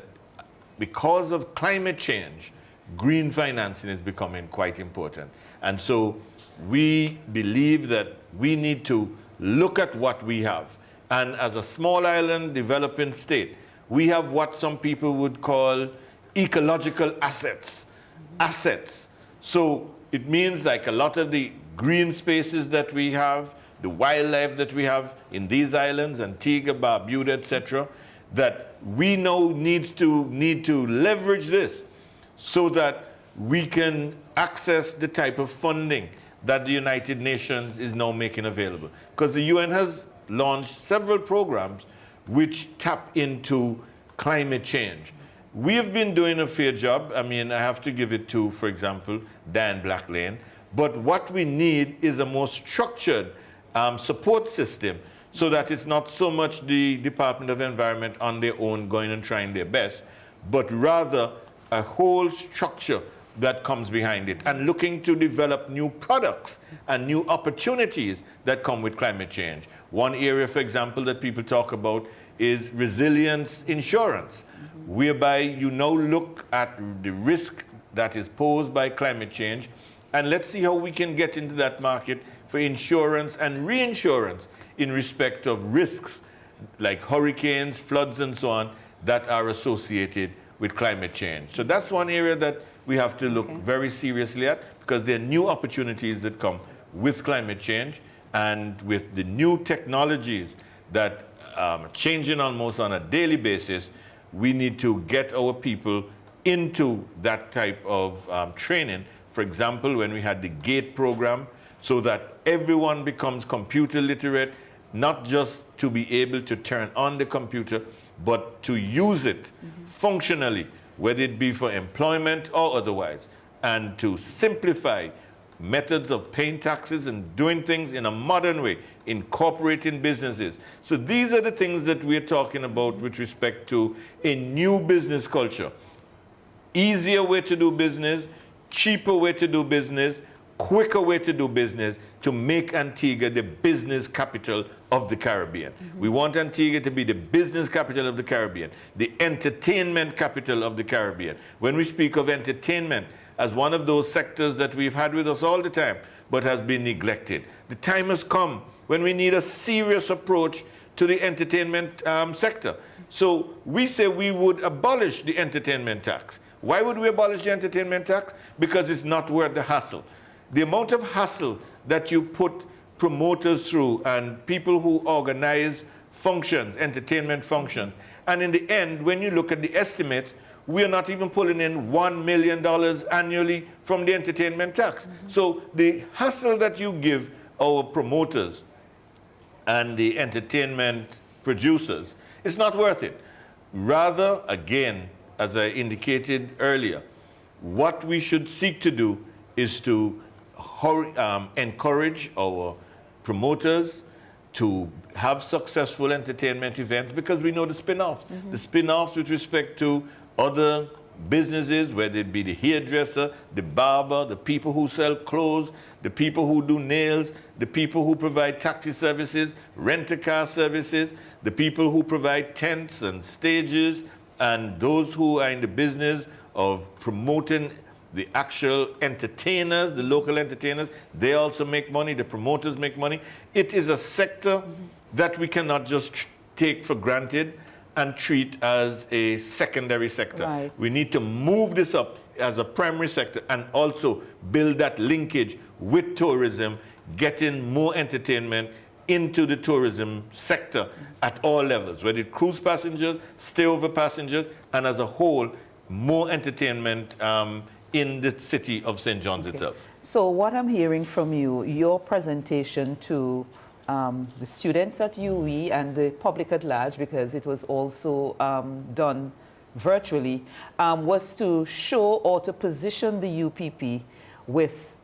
because of climate change, green financing is becoming quite important. And so we believe that we need to look at what we have. And as a small island developing state, we have what some people would call ecological assets. So it means like a lot of the green spaces that we have, the wildlife that we have in these islands, Antigua, Barbuda, etc., that we know need to leverage this so that we can access the type of funding that the United Nations is now making available. Because the UN has launched several programs which tap into climate change. We have been doing a fair job. I mean, I have to give it to, for example, Dan Blacklane. But what we need is a more structured support system so that it's not so much the Department of Environment on their own going and trying their best, but rather a whole structure that comes behind it and looking to develop new products and new opportunities that come with climate change. One area, for example, that people talk about is resilience insurance, whereby you now look at the risk that is posed by climate change, and let's see how we can get into that market for insurance and reinsurance in respect of risks like hurricanes, floods, and so on that are associated with climate change. So that's one area that we have to look very seriously at, because there are new opportunities that come with climate change and with the new technologies that are changing almost on a daily basis. We need to get our people into that type of training. For example, when we had the GATE program, so that everyone becomes computer literate, not just to be able to turn on the computer, but to use it functionally, whether it be for employment or otherwise, and to simplify methods of paying taxes and doing things in a modern way, incorporating businesses. So these are the things that we're talking about with respect to a new business culture. Easier way to do business, cheaper way to do business, quicker way to do business, to make Antigua the business capital of the Caribbean. We want Antigua to be the business capital of the Caribbean, the entertainment capital of the Caribbean. When we speak of entertainment as one of those sectors that we've had with us all the time, but has been neglected, the time has come when we need a serious approach to the entertainment sector. So we say we would abolish the entertainment tax. Why would we abolish the entertainment tax? Because it's not worth the hassle. The amount of hassle that you put promoters through and people who organize functions, entertainment functions, and in the end, when you look at the estimates, we are not even pulling in $1 million annually from the entertainment tax. So the hassle that you give our promoters and the entertainment producers, it's not worth it. Rather, again, as I indicated earlier, what we should seek to do is to encourage our promoters to have successful entertainment events, because we know the spin-offs. The spin-offs with respect to other businesses, whether it be the hairdresser, the barber, the people who sell clothes, the people who do nails, the people who provide taxi services, rent-a-car services, the people who provide tents and stages, and those who are in the business of promoting the actual entertainers, the local entertainers. They also make money, the promoters make money. It is a sector that we cannot just take for granted and treat as a secondary sector. Right. We need to move this up as a primary sector and also build that linkage with tourism, getting more entertainment into the tourism sector at all levels, whether it's cruise passengers, stayover passengers, and as a whole, more entertainment in the city of St. John's itself. So what I'm hearing from you, your presentation to the students at UE and the public at large, because it was also done virtually, was to show or to position the UPP with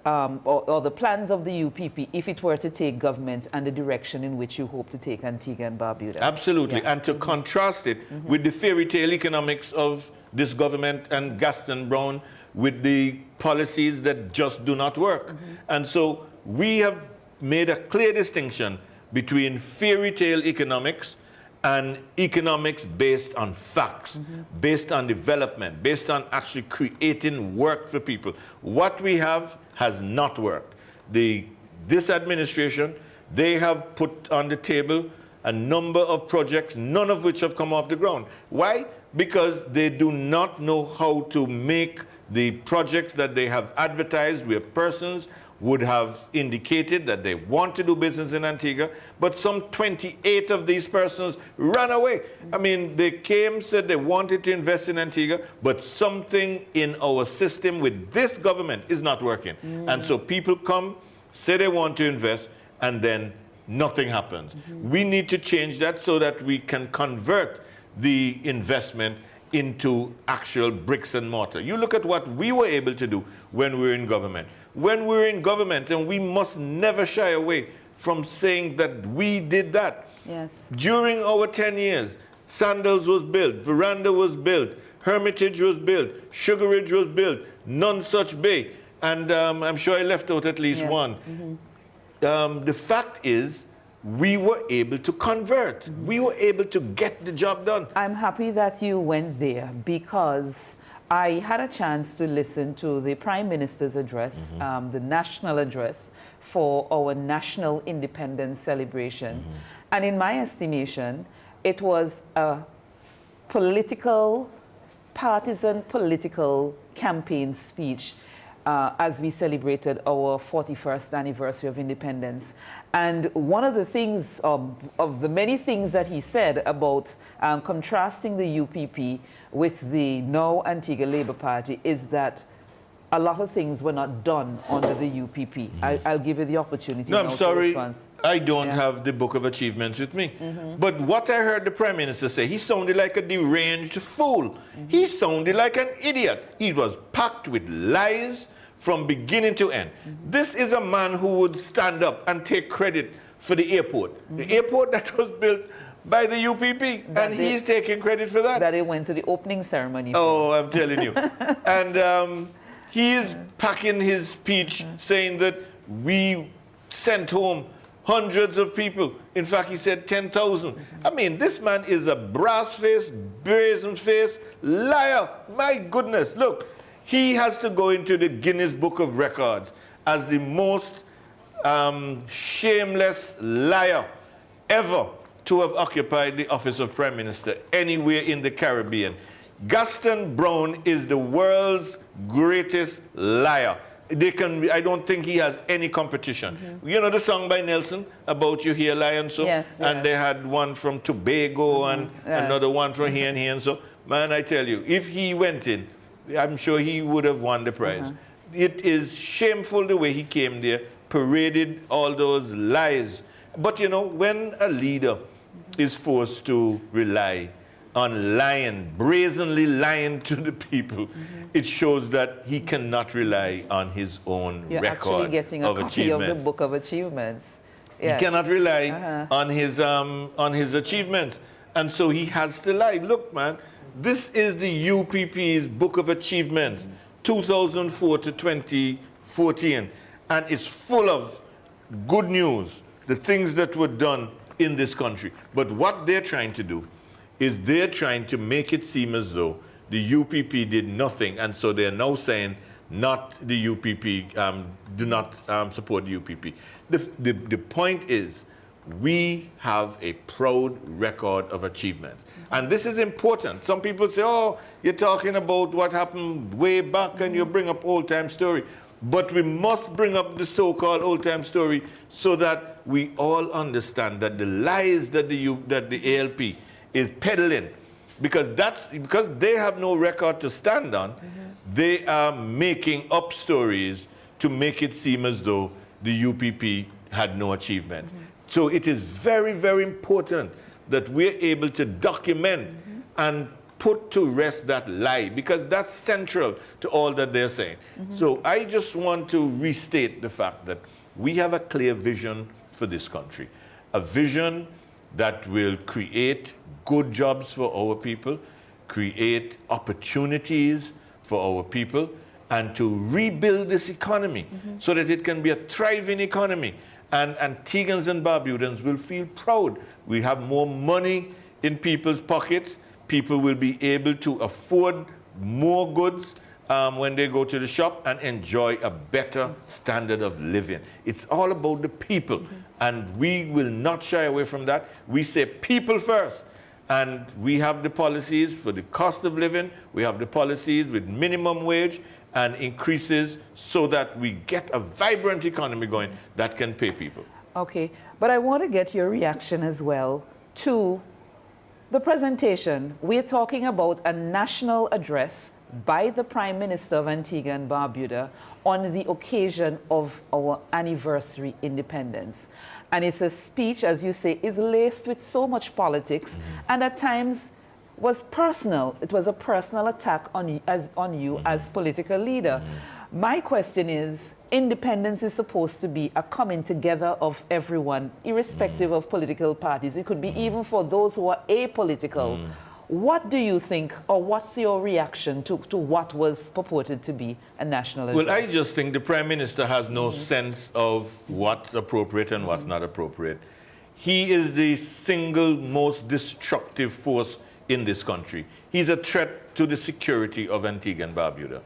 or the plans of the UPP if it were to take government and the direction in which you hope to take Antigua and Barbuda. Absolutely, Yeah. and to contrast it with the fairy tale economics of this government and Gaston Brown, with the policies that just do not work. And so we have made a clear distinction between fairy tale economics and economics based on facts, based on development, based on actually creating work for people. What we have has not worked. This administration, they have put on the table a number of projects, none of which have come off the ground. Why? Because they do not know how to make the projects that they have advertised, where persons would have indicated that they want to do business in Antigua, but some 28 of these persons ran away. I mean, they came, said they wanted to invest in Antigua, but something in our system with this government is not working. And so people come, say they want to invest, and then nothing happens. We need to change that so that we can convert the investment into actual bricks and mortar. You look at what we were able to do when we were in government. When we were in government, and we must never shy away from saying that we did that. Yes. During our 10 years, Sandals was built, Veranda was built, Hermitage was built, Sugar Ridge was built, Nonsuch Bay, and I'm sure I left out at least one. The fact is, we were able to convert. We were able to get the job done. I'm happy that you went there, because I had a chance to listen to the Prime Minister's address, the national address for our National Independence Celebration. And in my estimation, it was a partisan political campaign speech as we celebrated our 41st anniversary of independence. And one of the things, of the many things that he said about contrasting the UPP with the now Antigua Labour Party, is that a lot of things were not done under the UPP. I'll give you the opportunity. No, now I'm to sorry, respond. I don't have the book of achievements with me. But what I heard the Prime Minister say, he sounded like a deranged fool. He sounded like an idiot. He was packed with lies from beginning to end. This is a man who would stand up and take credit for the airport. The airport that was built by the UPP, and he's taking credit for that. That it went to the opening ceremony. Oh, I'm telling you. And he is packing his speech saying that we sent home hundreds of people. In fact, he said 10,000. I mean, this man is a brass-faced, brazen-faced liar. My goodness, look, he has to go into the Guinness Book of Records as the most shameless liar ever to have occupied the office of Prime Minister anywhere in the Caribbean. Gaston Brown is the world's greatest liar. I don't think he has any competition. You know the song by Nelson about You Hear Lion So? Yes, and yes. they had one from Tobago and another one from here and here and so. Man, I tell you, if he went in, I'm sure he would have won the prize. It is shameful the way he came there, paraded all those lies. But you know, when a leader is forced to rely on lying, brazenly lying to the people, it shows that he cannot rely on his own You're record actually getting a of copy achievements. of the Book of Achievements. Yes. He cannot rely on his achievements, and so he has to lie. Look, man, this is the UPP's Book of Achievements, 2004 to 2014, and it's full of good news, the things that were done in this country. But what they're trying to do is they're trying to make it seem as though the UPP did nothing, and so they're now saying not the UPP, do not support the UPP. The point is, we have a proud record of achievements. And this is important. Some people say, oh, you're talking about what happened way back and you bring up old-time story. But we must bring up the so-called old-time story so that we all understand that the lies that the ALP is peddling, because they have no record to stand on, they are making up stories to make it seem as though the UPP had no achievement. So it is very, very important that we're able to document and put to rest that lie, because that's central to all that they're saying. So I just want to restate the fact that we have a clear vision for this country, a vision that will create good jobs for our people, create opportunities for our people, and to rebuild this economy so that it can be a thriving economy. And Antiguans and Barbudans will feel proud. We have more money in people's pockets. People will be able to afford more goods when they go to the shop and enjoy a better standard of living. It's all about the people, and we will not shy away from that. We say people first, and we have the policies for the cost of living. We have the policies with minimum wage and increases so that we get a vibrant economy going that can pay people. Okay, but I want to get your reaction as well to the presentation. We're talking about a national address by the Prime Minister of Antigua and Barbuda on the occasion of our anniversary independence. And it's a speech, as you say, is laced with so much politics and at times was personal. It was a personal attack on you as political leader. My question is, independence is supposed to be a coming together of everyone, irrespective of political parties. It could be even for those who are apolitical. What do you think, or what's your reaction to what was purported to be a national address? Well, I just think the Prime Minister has no sense of what's appropriate and what's not appropriate. He is the single most destructive force in this country. He's a threat to the security of Antigua and Barbuda.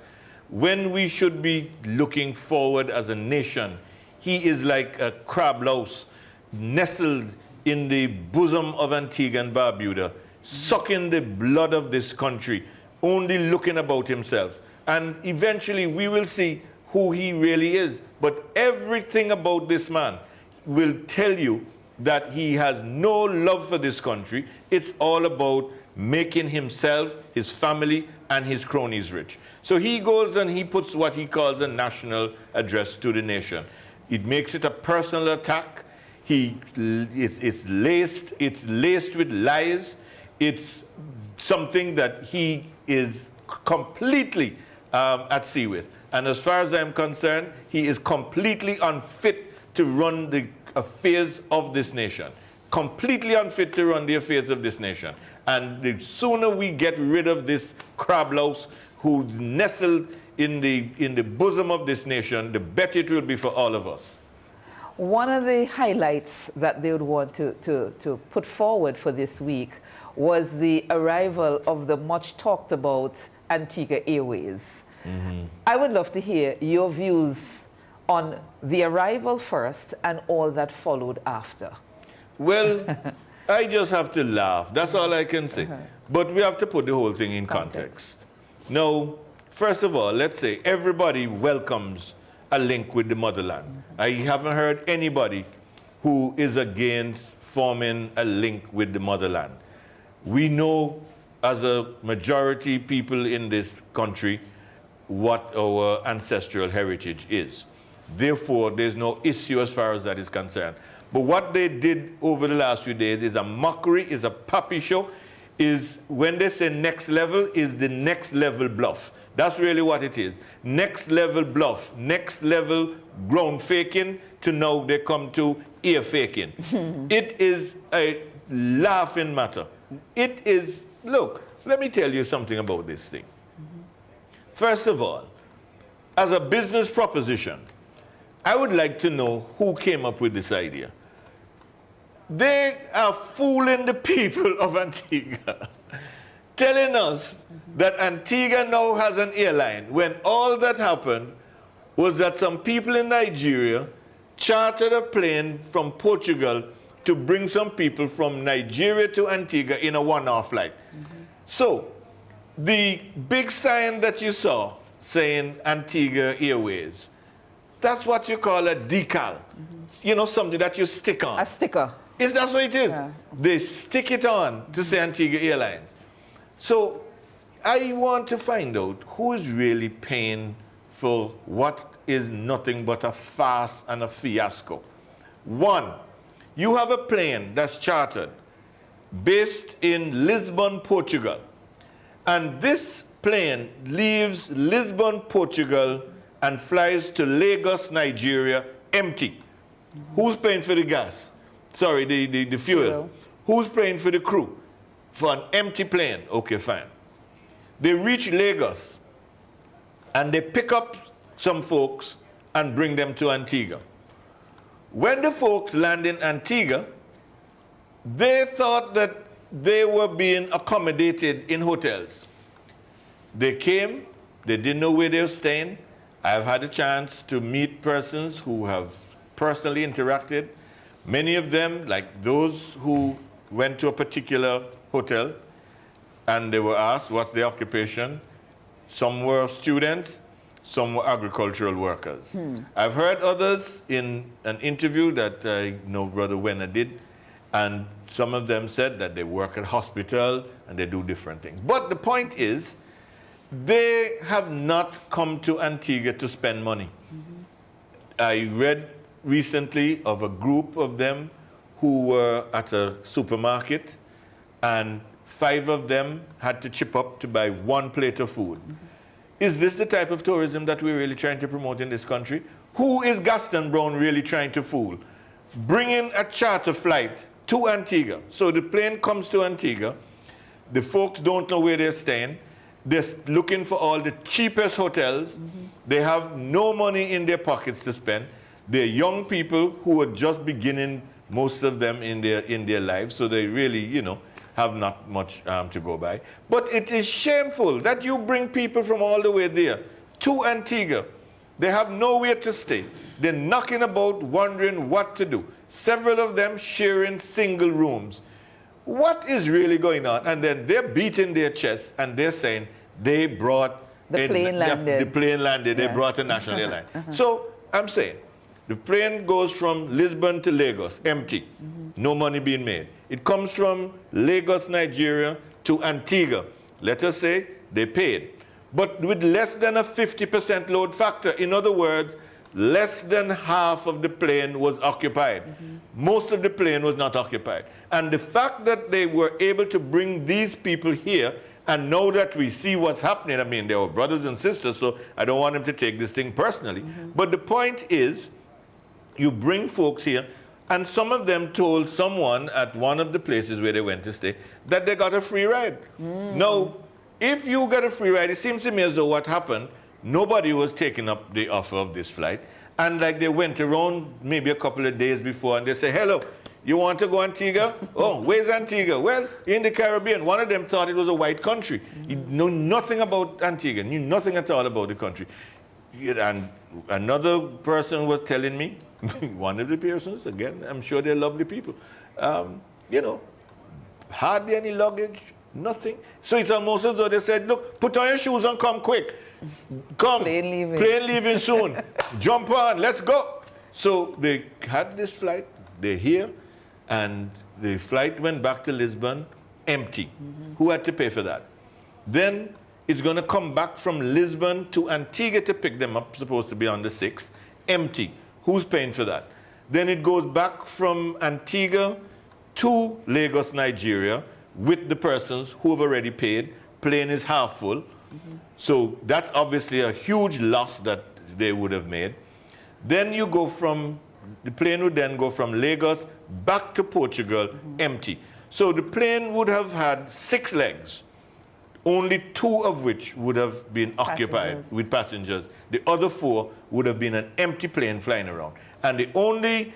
When we should be looking forward as a nation, he is like a crab louse nestled in the bosom of Antigua and Barbuda, sucking the blood of this country, only looking about himself. And eventually we will see who he really is. But everything about this man will tell you that he has no love for this country. It's all about making himself, his family, and his cronies rich. So he goes and he puts what he calls a national address to the nation. It makes it a personal attack. It's laced with lies. It's something that he is completely at sea with. And as far as I'm concerned, he is completely unfit to run the affairs of this nation. Completely unfit to run the affairs of this nation. And the sooner we get rid of this crab louse who's nestled in the bosom of this nation, the better it will be for all of us. One of the highlights that they would want to put forward for this week was the arrival of the much talked about Antigua Airways. I would love to hear your views on the arrival first and all that followed after. Well, I just have to laugh. That's all I can say. But we have to put the whole thing in context. Now, first of all, let's say everybody welcomes a link with the motherland. I haven't heard anybody who is against forming a link with the motherland. We know as a majority people in this country what our ancestral heritage is. Therefore, there's no issue as far as that is concerned. But what they did over the last few days is a mockery, is a puppy show, is when they say next level, is the next level bluff. That's really what it is. Next level bluff, next level ground faking, to now they come to ear faking. It is a laughing matter. It is, look, let me tell you something about this thing. First of all, as a business proposition, I would like to know who came up with this idea. They are fooling the people of Antigua, telling us that Antigua now has an airline, when all that happened was that some people in Nigeria chartered a plane from Portugal to bring some people from Nigeria to Antigua in a one-hour flight. So, the big sign that you saw saying Antigua Airways, that's what you call a decal. You know, something that you stick on. A sticker. That's what it is. Yeah. They stick it on to say Antigua Airlines. So I want to find out who is really paying for what is nothing but a farce and a fiasco. One, you have a plane that's chartered based in Lisbon, Portugal. And this plane leaves Lisbon, Portugal, and flies to Lagos, Nigeria, empty. Who's paying for the gas? Sorry, the fuel. Who's paying for the crew? For an empty plane. Okay, fine. They reach Lagos, and they pick up some folks and bring them to Antigua. When the folks land in Antigua, they thought that they were being accommodated in hotels. They came, they didn't know where they were staying. I've had a chance to meet persons who have personally interacted. Many of them, like those who went to a particular hotel and they were asked, what's their occupation? Some were students, some were agricultural workers. I've heard others in an interview that I know Brother Wenner did, and some of them said that they work at hospital and they do different things. But the point is, they have not come to Antigua to spend money. I read recently of a group of them who were at a supermarket, and 5 of them had to chip up to buy 1 plate of food. Is this the type of tourism that we're really trying to promote in this country? Who is Gaston Brown really trying to fool? Bringing a charter flight to Antigua. So the plane comes to Antigua, the folks don't know where they're staying, they're looking for all the cheapest hotels, they have no money in their pockets to spend. They're young people who are just beginning, most of them in their lives, so they really, you know, have not much to go by. But it is shameful that you bring people from all the way there to Antigua. They have nowhere to stay. They're knocking about, wondering what to do. Several of them sharing single rooms. What is really going on? And then they're beating their chests and they're saying they brought the plane landed. The plane landed. They brought a national airline. So I'm saying the plane goes from Lisbon to Lagos, empty, no money being made. It comes from Lagos, Nigeria to Antigua. Let us say they paid, but with less than a 50% load factor. In other words, less than half of the plane was occupied. Most of the plane was not occupied. And the fact that they were able to bring these people here, and now that we see what's happening, I mean, they were brothers and sisters, so I don't want them to take this thing personally. But the point is, you bring folks here, and some of them told someone at one of the places where they went to stay that they got a free ride. Now, if you got a free ride, it seems to me as though what happened, nobody was taking up the offer of this flight, And like they went around maybe a couple of days before and they say, hello, you want to go Antigua? Oh, where's Antigua? Well, in the Caribbean. One of them thought it was a white country. He knew nothing about Antigua, knew nothing at all about the country. And another person was telling me, one of the persons, again, I'm sure they're lovely people, you know, hardly any luggage, nothing. So it's almost as though they said, look, put on your shoes and come quick. Come, plane leaving soon. Jump on, let's go. So they had this flight, they're here, and the flight went back to Lisbon empty. Who had to pay for that? Then it's going to come back from Lisbon to Antigua to pick them up, supposed to be on the 6th, empty. Who's paying for that? Then it goes back from Antigua to Lagos, Nigeria, with the persons who have already paid. Plane is half full. So that's obviously a huge loss that they would have made. Then you go from, the plane would then go from Lagos back to Portugal empty. So the plane would have had 6 legs, only 2 of which would have been occupied with passengers. The other 4 would have been an empty plane flying around. And the only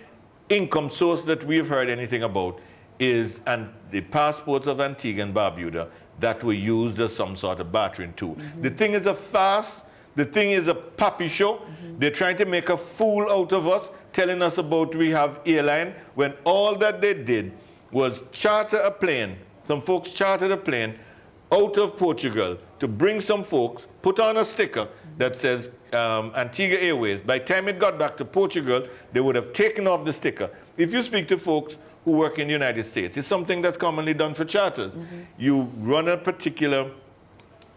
income source that we've heard anything about is the passports of Antigua and Barbuda that were used as some sort of bartering tool. The thing is a farce. The thing is a puppy show. They're trying to make a fool out of us, telling us about we have airline, when all that they did was charter a plane. Some folks chartered a plane out of Portugal to bring some folks, put on a sticker that says Antigua Airways. By the time it got back to Portugal, they would have taken off the sticker. If you speak to folks who work in the United States, it's something that's commonly done for charters. You run a particular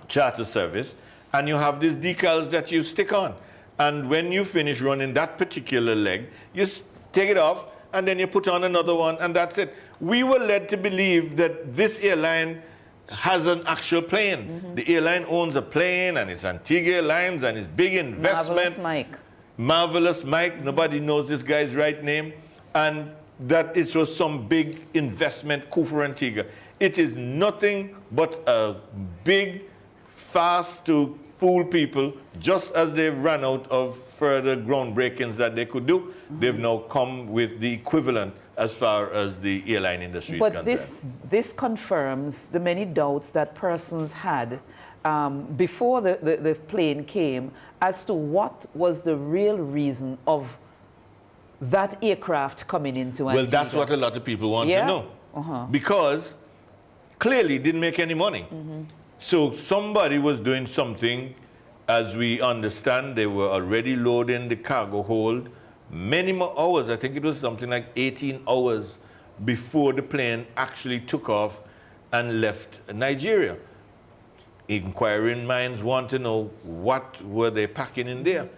charter service, and you have these decals that you stick on. And when you finish running that particular leg, you take it off, and then you put on another one, and that's it. We were led to believe that this airline has an actual plane. The airline owns a plane, and it's Antigua Airlines, and it's big investment. Marvelous Mike. Marvelous Mike. Nobody knows this guy's right name. And that it was some big investment coup for Antigua. It is nothing but a big farce to fool people, just as they ran out of further groundbreakings that they could do. They've now come with the equivalent as far as the airline industry is concerned. But this confirms the many doubts that persons had before the plane came as to what was the real reason of that aircraft coming into Antigua. Well, that's what a lot of people want to know. Because clearly it didn't make any money. So somebody was doing something, as we understand, they were already loading the cargo hold many more hours. I think it was something like 18 hours before the plane actually took off and left Nigeria. Inquiring minds want to know what were they packing in there.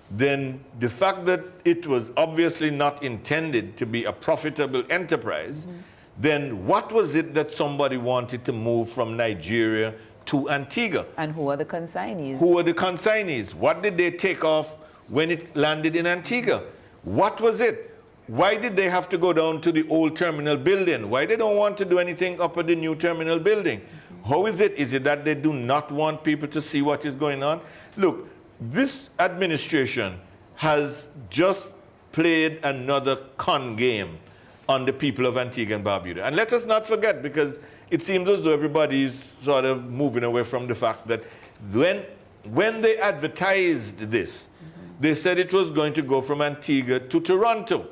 Then the fact that it was obviously not intended to be a profitable enterprise, then what was it that somebody wanted to move from Nigeria to Antigua? And who are the consignees? Who were the consignees? What did they take off when it landed in Antigua? What was it? Why did they have to go down to the old terminal building? Why they don't want to do anything up at the new terminal building? How is it? Is it that they do not want people to see what is going on? Look, this administration has just played another con game on the people of Antigua and Barbuda. And let us not forget, because it seems as though everybody is sort of moving away from the fact that when they advertised this, they said it was going to go from Antigua to Toronto.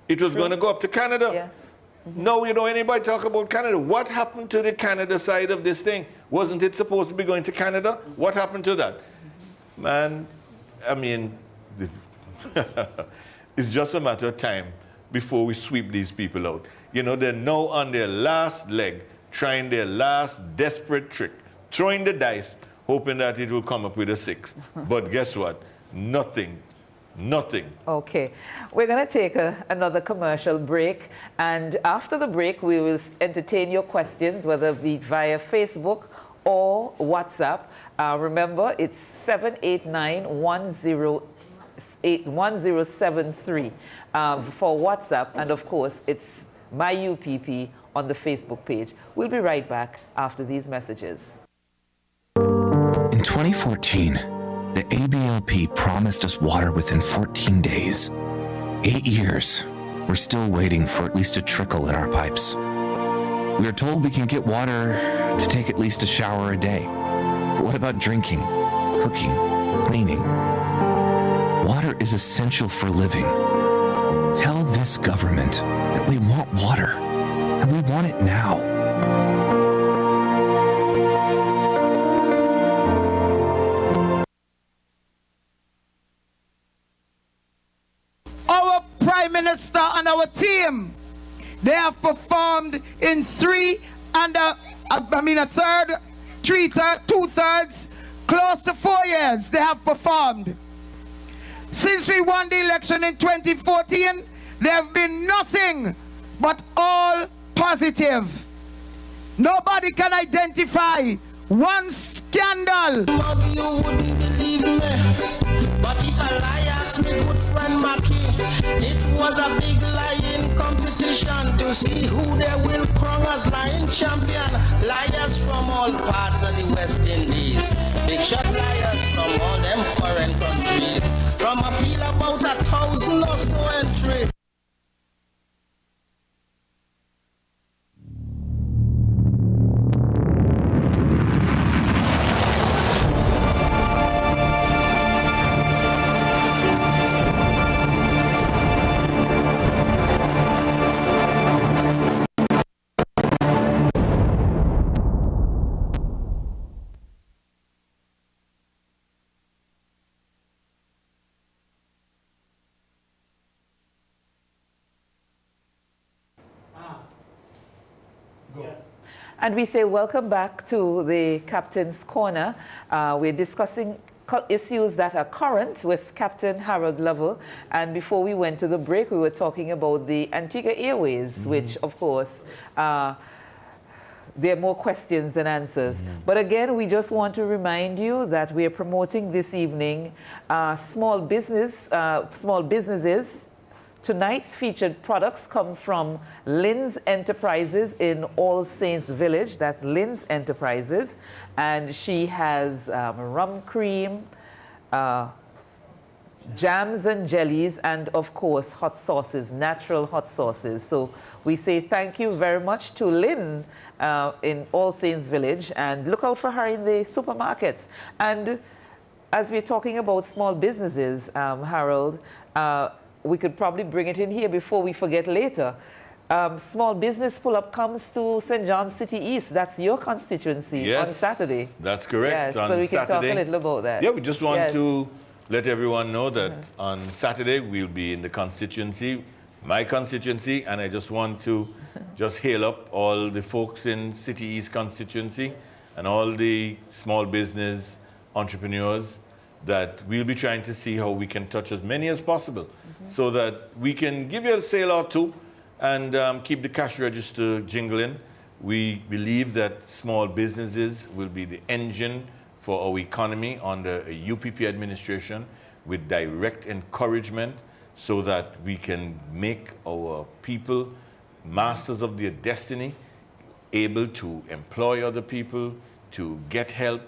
It was going to go up to Canada. Yes. No, you know, anybody talk about Canada. What happened to the Canada side of this thing? Wasn't it supposed to be going to Canada? What happened to that? Man, I mean, it's just a matter of time before we sweep these people out. You know, they're now on their last leg, trying their last desperate trick, throwing the dice, hoping that it will come up with a 6. But guess what? Nothing. Nothing. Okay. We're going to take another commercial break. And after the break, we will entertain your questions, whether it be via Facebook or WhatsApp. Remember, it's 789-1073 for WhatsApp. And of course, it's My UPP on the Facebook page. We'll be right back after these messages. In 2014, The ABLP promised us water within 14 days. 8 years. We're still waiting for at least a trickle in our pipes. We are told we can get water to take at least a shower a day. But what about drinking, cooking, cleaning? Water is essential for living. Tell this government that we want water, and we want it now. Our Prime Minister and our team, they have performed in two-thirds, close to 4 years they have performed. Since we won the election in 2014, there have been nothing but all positive. Nobody can identify one scandal. You wouldn't believe me, but if a lie asked me good friend Mackie, it was a big lying competition to see who they will crown as lying champion. Liars from all parts of the West Indies, big shot liars from all them foreign countries, from a feel about 1,000 or so entry. And we say welcome back to the Captain's Corner. We're discussing issues that are current with Captain Harold Lovell. And before we went to the break, we were talking about the Antigua Airways, which, of course, there are more questions than answers. But again, we just want to remind you that we are promoting this evening small businesses. Tonight's featured products come from Lynn's Enterprises in All Saints Village. That's Lynn's Enterprises. And she has rum cream, jams and jellies, and of course, hot sauces, natural hot sauces. So we say thank you very much to Lynn in All Saints Village, and look out for her in the supermarkets. And as we're talking about small businesses, Harold, we could probably bring it in here before we forget later. Small business pull-up comes to St. John's City East. That's your constituency on Saturday. That's correct. Yes, on so we can Saturday, talk a little about that. Yeah, we just want to let everyone know that on Saturday we'll be in the constituency, my constituency, and I just want to just hail up all the folks in City East constituency and all the small business entrepreneurs that we'll be trying to see how we can touch as many as possible so that we can give you a sale or two and keep the cash register jingling. We believe that small businesses will be the engine for our economy under a UPP administration with direct encouragement so that we can make our people masters of their destiny, able to employ other people, to get help,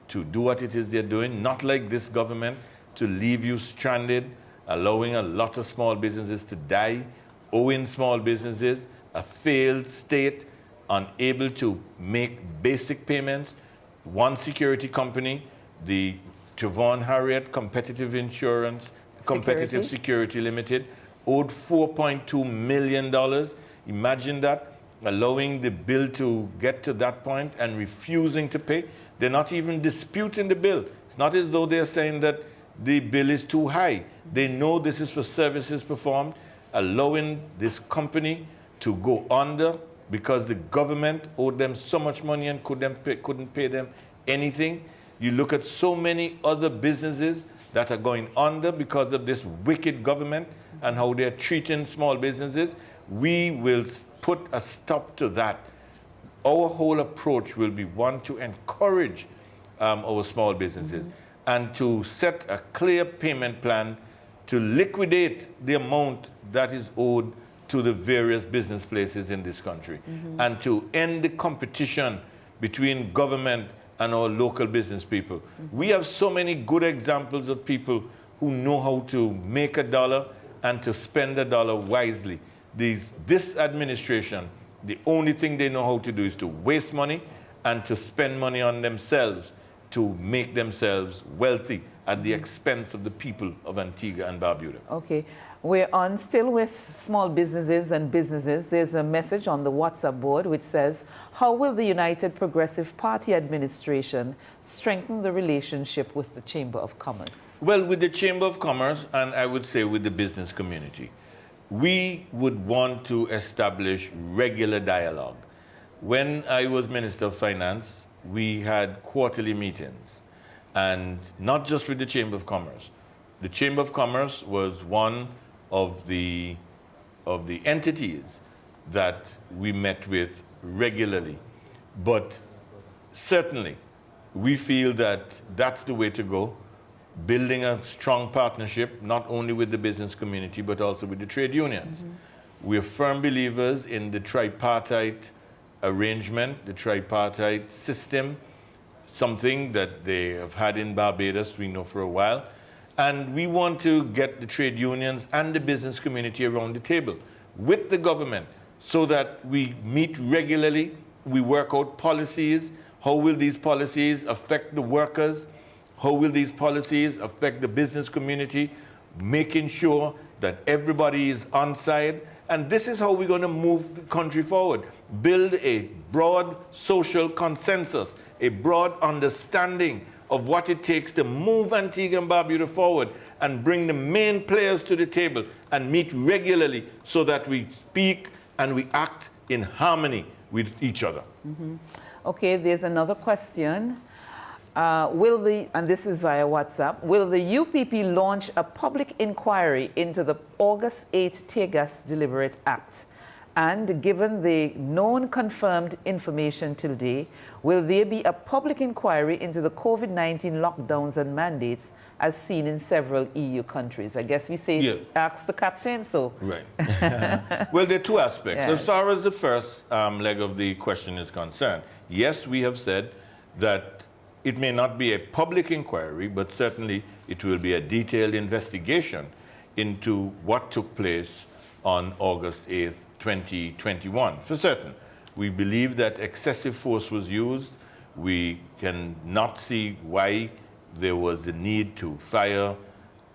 to do what it is they're doing, not like this government to leave you stranded, allowing a lot of small businesses to die, owing small businesses, a failed state, unable to make basic payments. One security company, the Trevon Harriet Competitive Insurance, Competitive Security Limited, owed $4.2 million. Imagine that, allowing the bill to get to that point and refusing to pay. They're not even disputing the bill. It's not as though they're saying that the bill is too high. They know this is for services performed, allowing this company to go under because the government owed them so much money and couldn't pay them anything. You look at so many other businesses that are going under because of this wicked government and how they're treating small businesses. We will put a stop to that. Our whole approach will be one to encourage our small businesses and to set a clear payment plan to liquidate the amount that is owed to the various business places in this country and to end the competition between government and our local business people. We have so many good examples of people who know how to make a dollar and to spend a dollar wisely. This administration, the only thing they know how to do is to waste money and to spend money on themselves to make themselves wealthy at the expense of the people of Antigua and Barbuda. Okay. We're on still with small businesses and businesses. There's a message on the WhatsApp board which says, how will the United Progressive Party administration strengthen the relationship with the Chamber of Commerce? Well, with the Chamber of Commerce, and I would say with the business community, we would want to establish regular dialogue. When I was Minister of Finance, we had quarterly meetings, and not just with the Chamber of Commerce. The Chamber of Commerce was one of the entities that we met with regularly. But certainly, we feel that that's the way to go, building a strong partnership, not only with the business community, but also with the trade unions. We're firm believers in the tripartite arrangement, the tripartite system, something that they have had in Barbados, we know for a while. And we want to get the trade unions and the business community around the table with the government so that we meet regularly, we work out policies. How will these policies affect the workers? How will these policies affect the business community? Making sure that everybody is on side. And this is how we're going to move the country forward. Build a broad social consensus, a broad understanding of what it takes to move Antigua and Barbuda forward and bring the main players to the table and meet regularly so that we speak and we act in harmony with each other. Okay, there's another question. And this is via WhatsApp, will the UPP launch a public inquiry into the August 8 Tear Gas Deliberate Act? And given the known confirmed information till date, will there be a public inquiry into the COVID-19 lockdowns and mandates as seen in several EU countries? I guess we say, ask the captain, so. Right. Well, there are two aspects. Yeah. As far as the first leg of the question is concerned, yes, we have said that it may not be a public inquiry, but certainly it will be a detailed investigation into what took place on August 8th, 2021, for certain. We believe that excessive force was used. We cannot see why there was the need to fire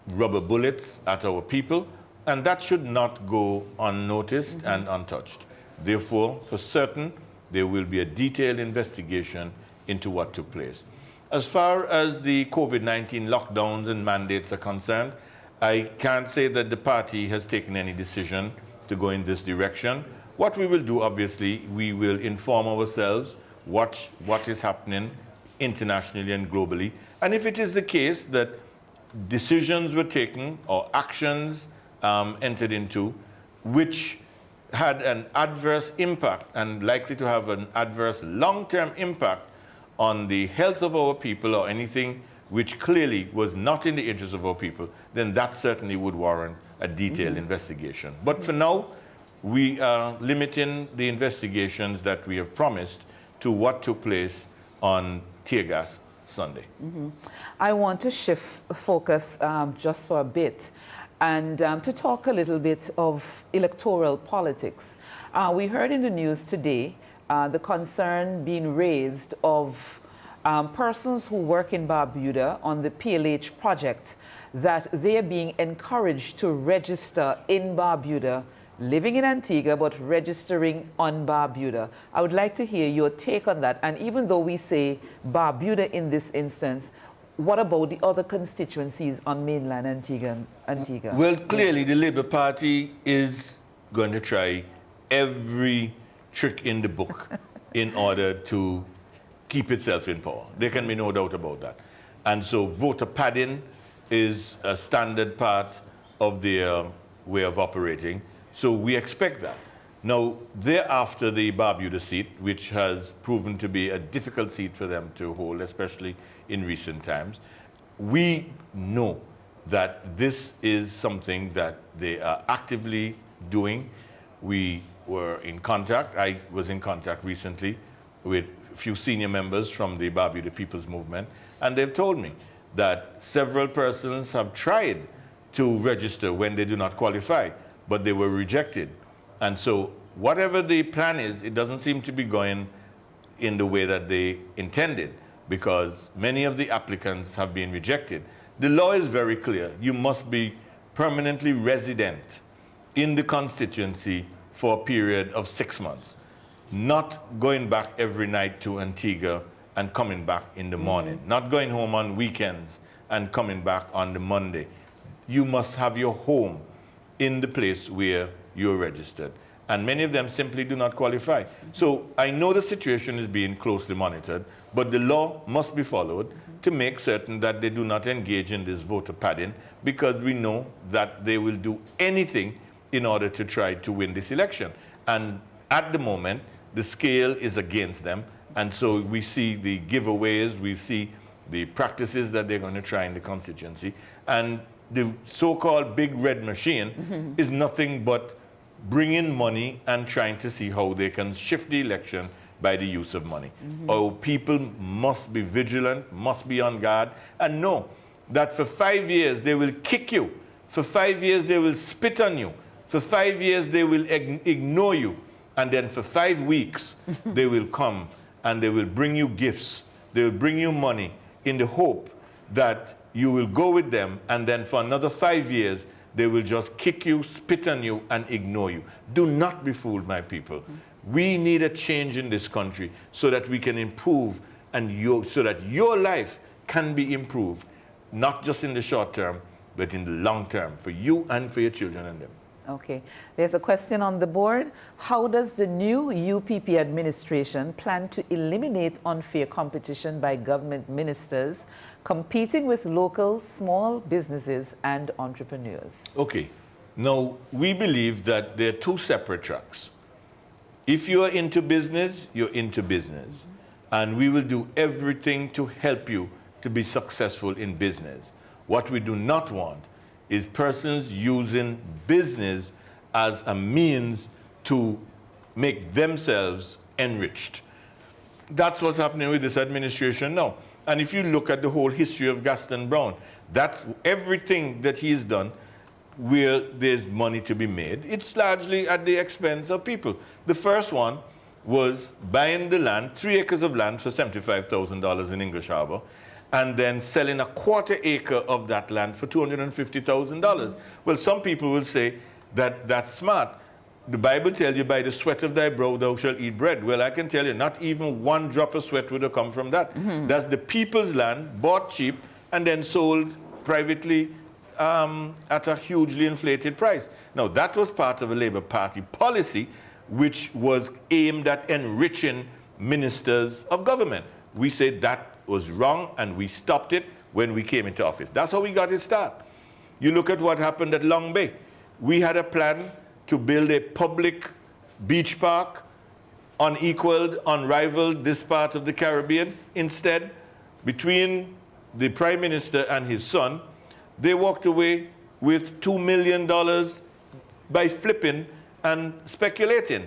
rubber bullets at our people, and that should not go unnoticed and untouched. Therefore, for certain, there will be a detailed investigation into what took place. As far as the COVID-19 lockdowns and mandates are concerned, I can't say that the party has taken any decision to go in this direction. What we will do, obviously, we will inform ourselves what is happening internationally and globally. And if it is the case that decisions were taken or actions entered into which had an adverse impact and likely to have an adverse long-term impact on the health of our people or anything which clearly was not in the interest of our people, then that certainly would warrant a detailed investigation. But for now, we are limiting the investigations that we have promised to what took place on Tear Gas Sunday. I want to shift focus just for a bit and to talk a little bit of electoral politics. We heard in the news today the concern being raised of persons who work in Barbuda on the PLH project, that they are being encouraged to register in Barbuda, living in Antigua, but registering on Barbuda. I would like to hear your take on that. And even though we say Barbuda in this instance, what about the other constituencies on mainland Antigua? Well, clearly the Labour Party is going to try every trick in the book in order to keep itself in power. There can be no doubt about that. And so voter padding is a standard part of their way of operating. So we expect that. Now, thereafter, the Barbuda seat, which has proven to be a difficult seat for them to hold, especially in recent times, we know that this is something that they are actively doing. We were in contact. I was in contact recently with few senior members from the Barbuda People's Movement, and they've told me that several persons have tried to register when they do not qualify, but they were rejected. And so whatever the plan is, it doesn't seem to be going in the way that they intended, because many of the applicants have been rejected. The law is very clear. You must be permanently resident in the constituency for a period of 6 months, not going back every night to Antigua and coming back in the morning, not going home on weekends and coming back on the Monday. You must have your home in the place where you're registered. And many of them simply do not qualify. So I know the situation is being closely monitored, but the law must be followed to make certain that they do not engage in this voter padding, because we know that they will do anything in order to try to win this election. And at the moment, the scale is against them. And so we see the giveaways, we see the practices that they're going to try in the constituency. And the so-called big red machine is nothing but bringing money and trying to see how they can shift the election by the use of money. Our people must be vigilant, must be on guard, and know that for 5 years they will kick you. For 5 years they will spit on you. For 5 years they will ignore you. And then for 5 weeks they will come and they will bring you gifts. They will bring you money in the hope that you will go with them, and then for another 5 years they will just kick you, spit on you, and ignore you. Do not be fooled, my people. We need a change in this country so that we can improve, and so that your life can be improved, not just in the short term, but in the long term, for you and for your children and them. Okay. There's a question on the board. How does the new UPP administration plan to eliminate unfair competition by government ministers competing with local small businesses and entrepreneurs? Okay. Now, we believe that there are two separate tracks. If you are into business, you're into business. And we will do everything to help you to be successful in business. What we do not want is persons using business as a means to make themselves enriched. That's what's happening with this administration now. And if you look at the whole history of Gaston Brown, that's everything that he's done where there's money to be made. It's largely at the expense of people. The first one was buying the land, 3 acres of land for $75,000 in English Harbor, and then selling a 1/4 acre of that land for $250,000. Well, some people will say that that's smart. The Bible tells you, by the sweat of thy brow thou shalt eat bread. Well, I can tell you, not even one drop of sweat would have come from that. That's the people's land, bought cheap, and then sold privately at a hugely inflated price. Now, that was part of a Labour Party policy, which was aimed at enriching ministers of government. We said that was wrong, and we stopped it when we came into office. That's how we got it started. You look at what happened at Long Bay. We had a plan to build a public beach park, unequaled, unrivaled, this part of the Caribbean. Instead, between the Prime Minister and his son, they walked away with $2 million by flipping and speculating.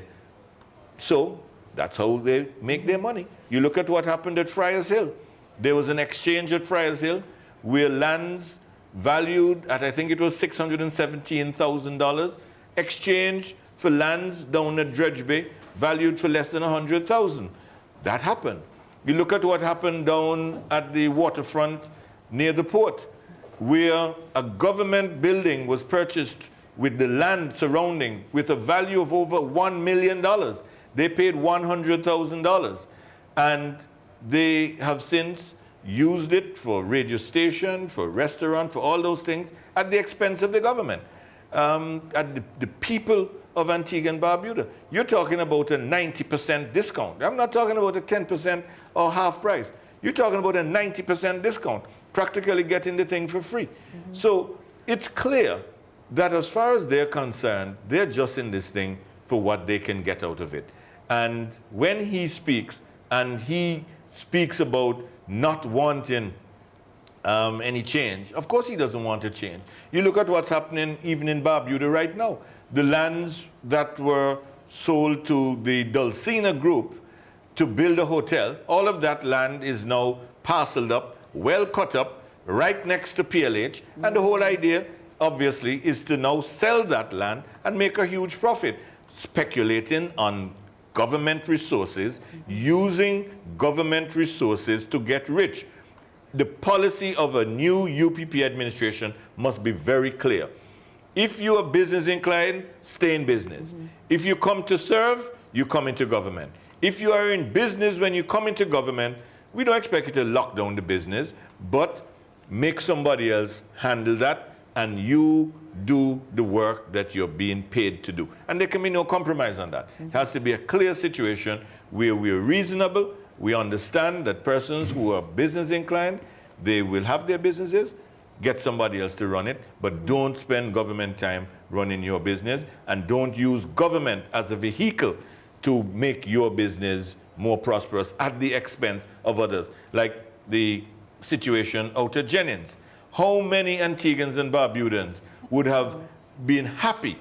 So that's how they make their money. You look at what happened at Friars Hill. There was an exchange at Friars Hill where lands valued at, I think it was $617,000, exchanged for lands down at Dredge Bay valued for less than $100,000. That happened. You look at what happened down at the waterfront near the port, where a government building was purchased with the land surrounding with a value of over $1 million. They paid $100,000. And they have since used it for radio station, for restaurant, for all those things at the expense of the government, at the people of Antigua and Barbuda. You're talking about a 90% discount. I'm not talking about a 10% or half price. You're talking about a 90% discount, practically getting the thing for free. So it's clear that as far as they're concerned, they're just in this thing for what they can get out of it. And when he speaks, and he speaks about not wanting any change, of course he doesn't want to change. You look at what's happening even in Barbuda right now. The lands that were sold to the Dulcina group to build a hotel. All of that land is now parceled up, well cut up, right next to PLH. And the whole idea, obviously, is to now sell that land and make a huge profit, speculating on government resources, using government resources to get rich. The policy of a new UPP administration must be very clear. If you are business inclined, stay in business. If you come to serve, you come into government. If you are in business when you come into government, we don't expect you to lock down the business, but make somebody else handle that, and you do the work that you're being paid to do. And there can be no compromise on that. It has to be a clear situation where we're reasonable. We understand that persons who are business inclined, they will have their businesses, get somebody else to run it, but don't spend government time running your business, and don't use government as a vehicle to make your business more prosperous at the expense of others. Like the situation out at Jennings. How many Antiguans and Barbudans would have been happy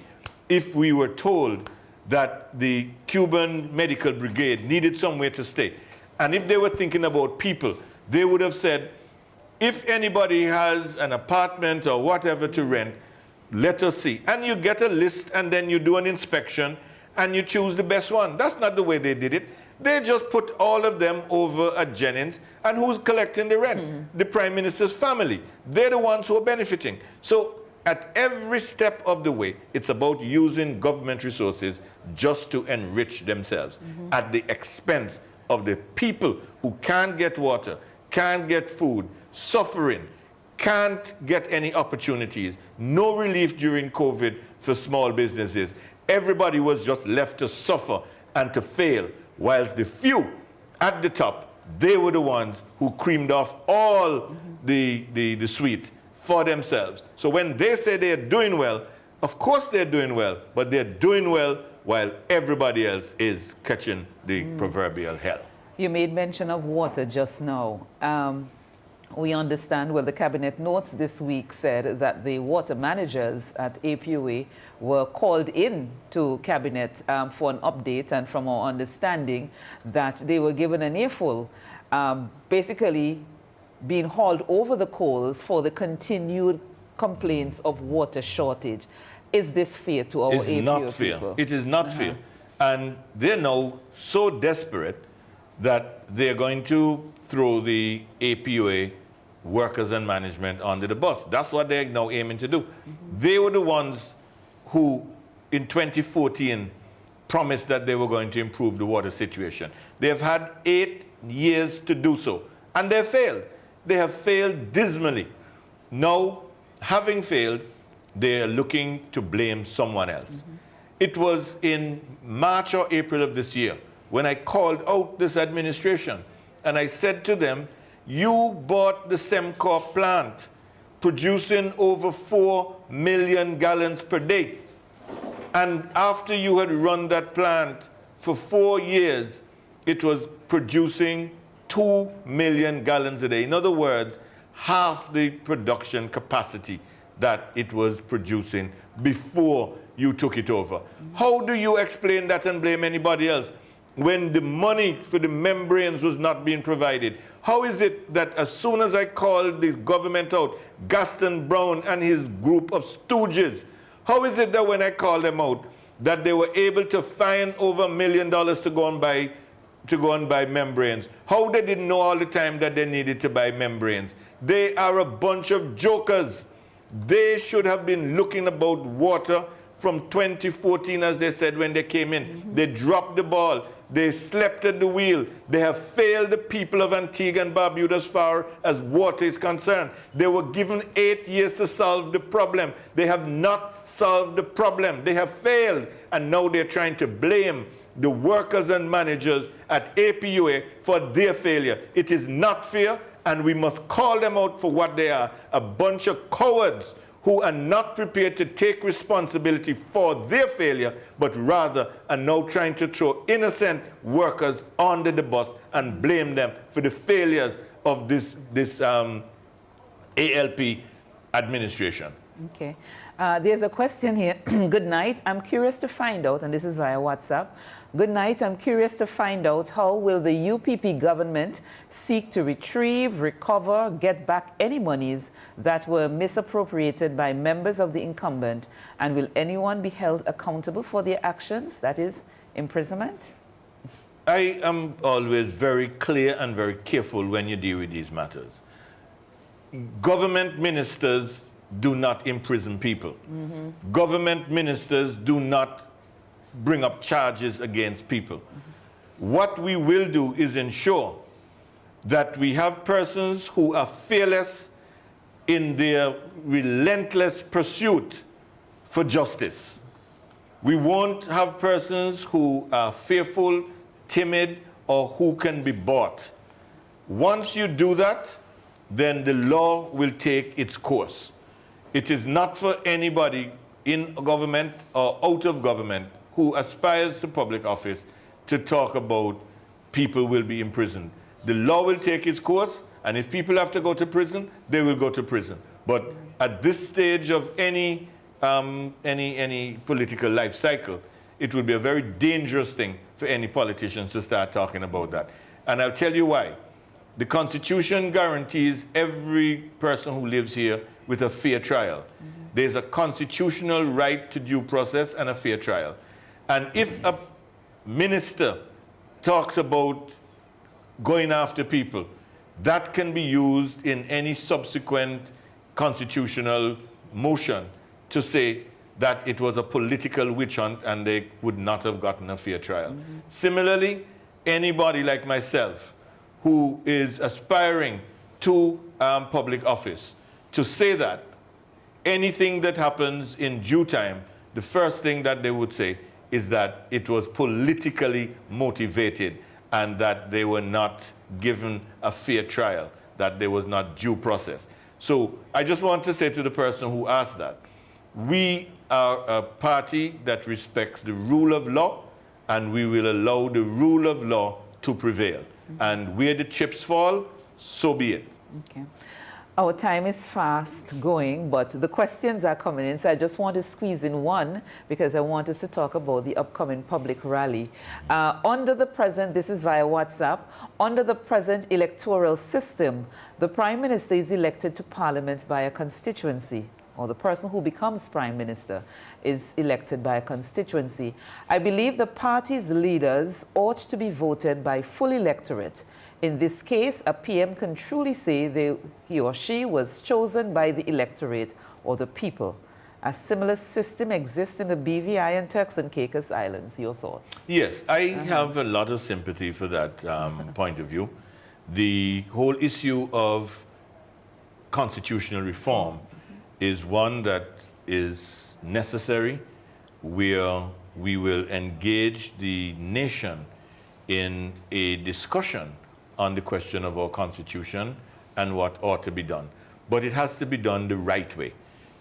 if we were told that the Cuban Medical Brigade needed somewhere to stay? And if they were thinking about people, they would have said, if anybody has an apartment or whatever to rent, let us see. And you get a list, and then you do an inspection, and you choose the best one. That's not the way they did it. They just put all of them over at Jennings, and who's collecting the rent? The Prime Minister's family. They're the ones who are benefiting. So at every step of the way, it's about using government resources just to enrich themselves at the expense of the people who can't get water, can't get food, suffering, can't get any opportunities, no relief during COVID for small businesses. Everybody was just left to suffer and to fail, whilst the few at the top, they were the ones who creamed off all the sweet for themselves. So when they say they're doing well, of course they're doing well, but they're doing well while everybody else is catching the proverbial hell. You made mention of water just now. We understand, well, the cabinet notes this week said that the water managers at APUA were called in to cabinet for an update, and from our understanding that they were given an earful, basically being hauled over the coals for the continued complaints of water shortage. Is this fair to our APUA not fair. people? It is not fair. And they're now so desperate that they're going to throw the APUA workers and management under the bus. That's what they're now aiming to do. They were the ones who, in 2014, promised that they were going to improve the water situation. They have had 8 years to do so, and they failed. They have failed dismally. Now, having failed, they are looking to blame someone else. It was in March or April of this year when I called out this administration, and I said to them, you bought the Semcor plant, producing over 4 million gallons per day. And after you had run that plant for 4 years, it was producing 2 million gallons a day. In other words, half the production capacity that it was producing before you took it over. How do you explain that and blame anybody else when the money for the membranes was not being provided? How is it that as soon as I called the government out, Gaston Brown and his group of stooges, how is it that when I called them out, that they were able to find over $1 million to go and buy membranes? How they didn't know all the time that they needed to buy membranes? They are a bunch of jokers. They should have been looking about water from 2014, as they said when they came in. They dropped the ball. They slept at the wheel. They have failed the people of Antigua and Barbuda as far as water is concerned. They were given 8 years to solve the problem. They have not solved the problem. They have failed. And now they're trying to blame the workers and managers at APUA for their failure. It is not fair, and we must call them out for what they are, a bunch of cowards who are not prepared to take responsibility for their failure, but rather are now trying to throw innocent workers under the bus and blame them for the failures of this ALP administration. Okay. There's a question here. Good night. I'm curious to find out, and this is via WhatsApp. Good night. I'm curious to find out how will the UPP government seek to retrieve, recover, get back any monies that were misappropriated by members of the incumbent, and will anyone be held accountable for their actions? That is imprisonment. I am always very clear and very careful when you deal with these matters. Government ministers do not imprison people. Government ministers do not bring up charges against people. What we will do is ensure that we have persons who are fearless in their relentless pursuit for justice. We won't have persons who are fearful, timid, or who can be bought. Once you do that, then the law will take its course. It is not for anybody in government or out of government who aspires to public office to talk about people will be imprisoned. The law will take its course, and if people have to go to prison, they will go to prison. But at this stage of any political life cycle, it would be a very dangerous thing for any politicians to start talking about that. And I'll tell you why. The Constitution guarantees every person who lives here with a fair trial. There's a constitutional right to due process and a fair trial. And if a minister talks about going after people, that can be used in any subsequent constitutional motion to say that it was a political witch hunt and they would not have gotten a fair trial. Similarly, anybody like myself who is aspiring to public office, to say that anything that happens in due time, the first thing that they would say is that it was politically motivated and that they were not given a fair trial, that there was not due process. So I just want to say to the person who asked that, we are a party that respects the rule of law, and we will allow the rule of law to prevail. And where the chips fall, so be it. Okay. Our time is fast going, but the questions are coming in, so I just want to squeeze in one because I want us to talk about the upcoming public rally. Under the present, this is via WhatsApp, under the present electoral system, the Prime Minister is elected to Parliament by a constituency, or the person who becomes Prime Minister is elected by a constituency. I believe the party's leaders ought to be voted by full electorate. In this case, a PM can truly say he or she was chosen by the electorate or the people. A similar system exists in the BVI and Turks and Caicos Islands. Your thoughts? Yes, I have a lot of sympathy for that point of view. The whole issue of constitutional reform is one that is necessary, where we will engage the nation in a discussion on the question of our Constitution and what ought to be done. But it has to be done the right way.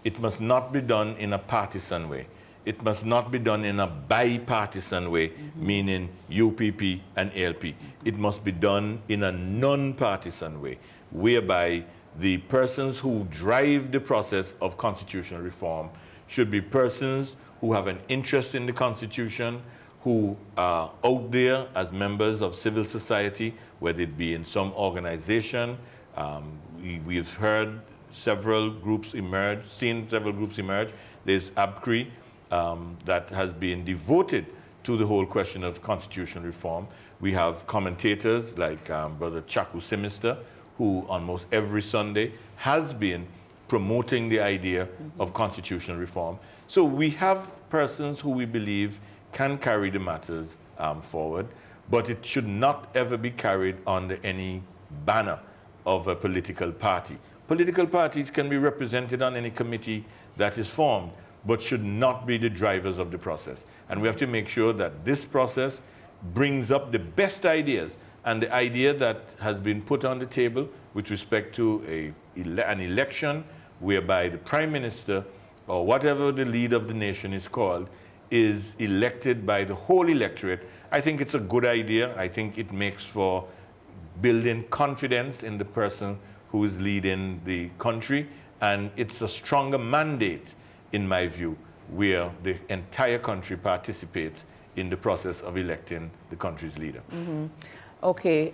It must not be done in a partisan way. It must not be done in a bipartisan way, meaning UPP and ALP. It must be done in a non-partisan way, whereby the persons who drive the process of constitutional reform should be persons who have an interest in the Constitution, who are out there as members of civil society, whether it be in some organization. We've heard several groups emerge, seen several groups emerge. There's ABCRE that has been devoted to the whole question of constitutional reform. We have commentators like Brother Chaku Simister, who almost every Sunday has been promoting the idea of constitutional reform. So we have persons who we believe can carry the matters forward, but it should not ever be carried under any banner of a political party. Political parties can be represented on any committee that is formed, but should not be the drivers of the process. And we have to make sure that this process brings up the best ideas, and the idea that has been put on the table with respect to an election whereby the Prime Minister, or whatever the leader of the nation is called, is elected by the whole electorate. I think it's a good idea. I think it makes for building confidence in the person who is leading the country, and it's a stronger mandate in my view, where the entire country participates in the process of electing the country's leader. Okay,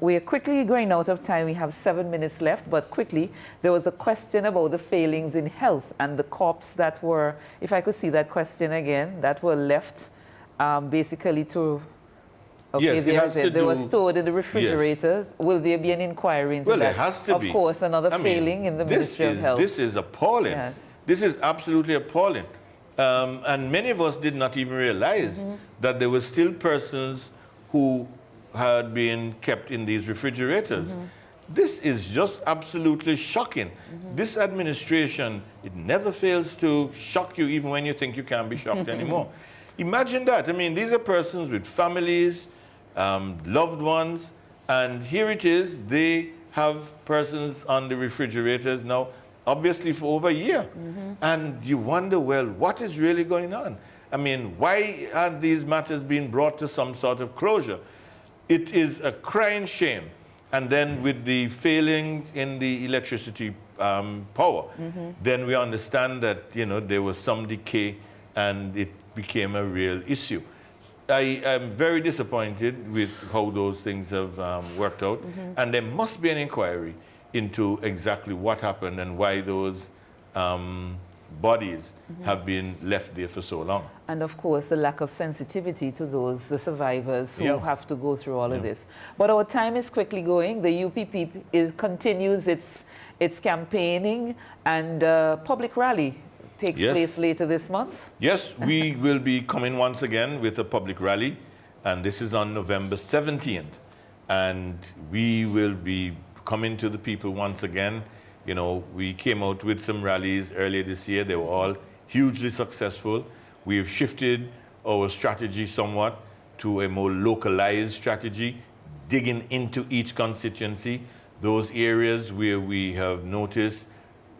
we're quickly going out of time. We have 7 minutes left, but quickly, there was a question about the failings in health and the corpses that were, if I could see that question again, that were left basically to, okay, yes, there is it. They were stored in the refrigerators. Yes. Will there be an inquiry into that? Well, there has to be. Of course, another failing in the Ministry of Health. This is appalling. Yes. This is absolutely appalling. And many of us did not even realize that there were still persons who had been kept in these refrigerators. This is just absolutely shocking. This administration, it never fails to shock you even when you think you can't be shocked anymore. Imagine that. I mean, these are persons with families, loved ones, and here it is, they have persons on the refrigerators now, obviously for over a year. And you wonder, well, what is really going on? I mean, why aren't these matters being brought to some sort of closure? It is a crying shame. And then with the failings in the electricity power, then we understand that, you know, there was some decay and it became a real issue. I am very disappointed with how those things have worked out. And there must be an inquiry into exactly what happened and why those bodies have been left there for so long. And of course, the lack of sensitivity to those, the survivors who have to go through all of this. But our time is quickly going. The UPP continues its campaigning, and public rally takes place later this month. Yes, we will be coming once again with a public rally, and this is on November 17th. And we will be coming to the people once again. You know, we came out with some rallies earlier this year. They were all hugely successful. We've shifted our strategy somewhat to a more localized strategy, digging into each constituency, those areas where we have noticed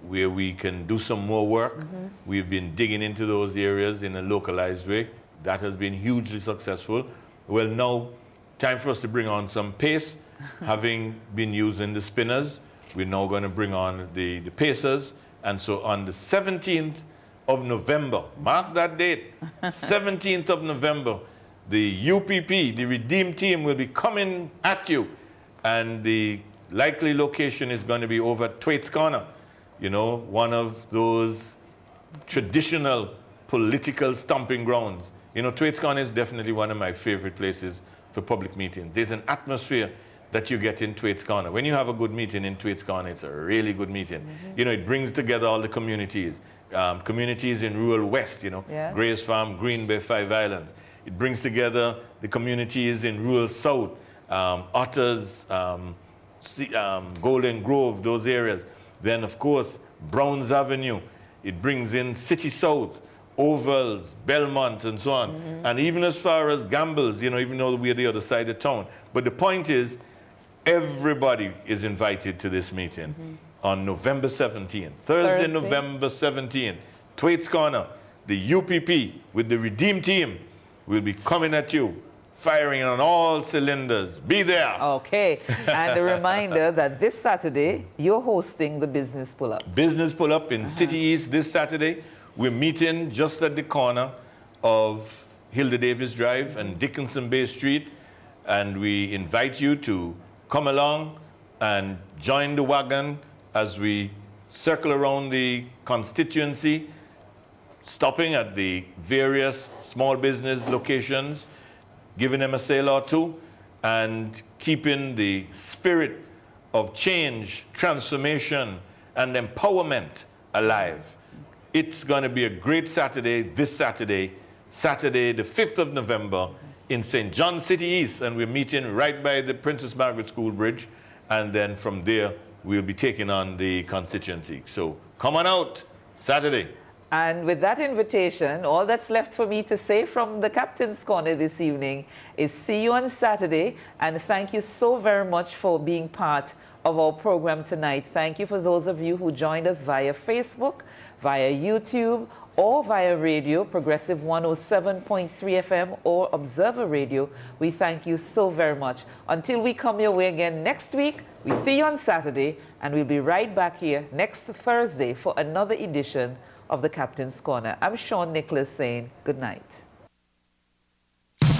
where we can do some more work. We've been digging into those areas in a localized way. That has been hugely successful. Well, now, time for us to bring on some pace. Having been using the spinners, we're now going to bring on the pacers. And so on the 17th of November, mark that date, 17th of November, the UPP, the Redeem team, will be coming at you. And the likely location is going to be over at Thwaites Corner, you know, one of those traditional political stomping grounds. You know, Thwaites Corner is definitely one of my favorite places for public meetings. There's an atmosphere that you get in Thwaites Corner. When you have a good meeting in Thwaites Corner, it's a really good meeting. You know, it brings together all the communities. Communities in rural West, you know, Grays Farm, Green Bay, Five Islands. It brings together the communities in rural South, Otters, Golden Grove, those areas. Then, of course, Browns Avenue. It brings in City South, Ovals, Belmont, and so on. And even as far as Gambles, you know, even though we're the other side of town. But the point is, everybody is invited to this meeting on November 17th. Thursday, November 17th. Thwaites Corner, the UPP with the Redeem team will be coming at you, firing on all cylinders. Be there. Okay. And a reminder that this Saturday, you're hosting the Business Pull-Up. Business Pull-Up in City East this Saturday. We're meeting just at the corner of Hilda Davis Drive and Dickinson Bay Street. And we invite you to come along and join the wagon as we circle around the constituency, stopping at the various small business locations, giving them a sale or two, and keeping the spirit of change, transformation, and empowerment alive. It's going to be a great Saturday, this Saturday, Saturday the 5th of November in St. John City East, and we're meeting right by the Princess Margaret School Bridge, and then from there we'll be taking on the constituency. So come on out, Saturday. And with that invitation, all that's left for me to say from the Captain's Corner this evening is see you on Saturday, and thank you so very much for being part of our program tonight. Thank you for those of you who joined us via Facebook, via YouTube, or via radio, Progressive 107.3 FM or Observer Radio. We thank you so very much. Until we come your way again next week, we see you on Saturday, and we'll be right back here next Thursday for another edition of the Captain's Corner. I'm Sean Nicholas saying good night.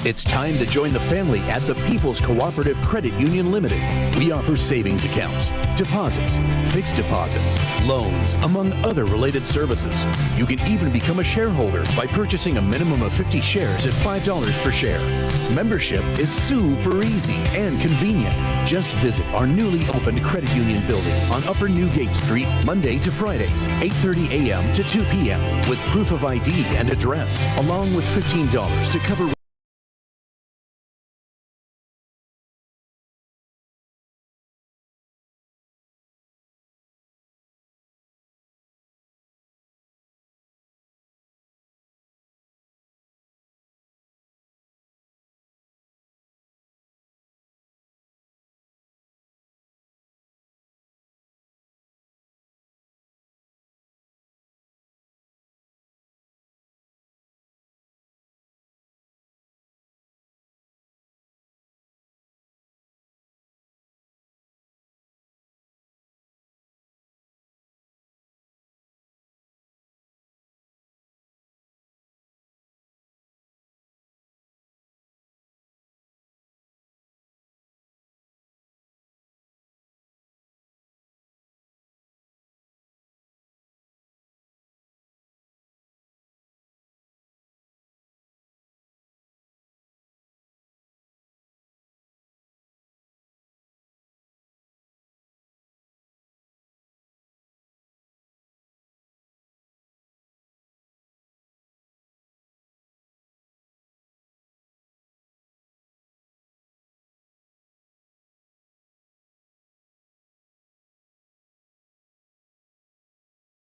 It's time to join the family at the People's Cooperative Credit Union Limited. We offer savings accounts, deposits, fixed deposits, loans, among other related services. You can even become a shareholder by purchasing a minimum of 50 shares at $5 per share. Membership is super easy and convenient. Just visit our newly opened credit union building on Upper Newgate Street, Monday to Fridays, 8:30 a.m. to 2 p.m. with proof of ID and address, along with $15 to cover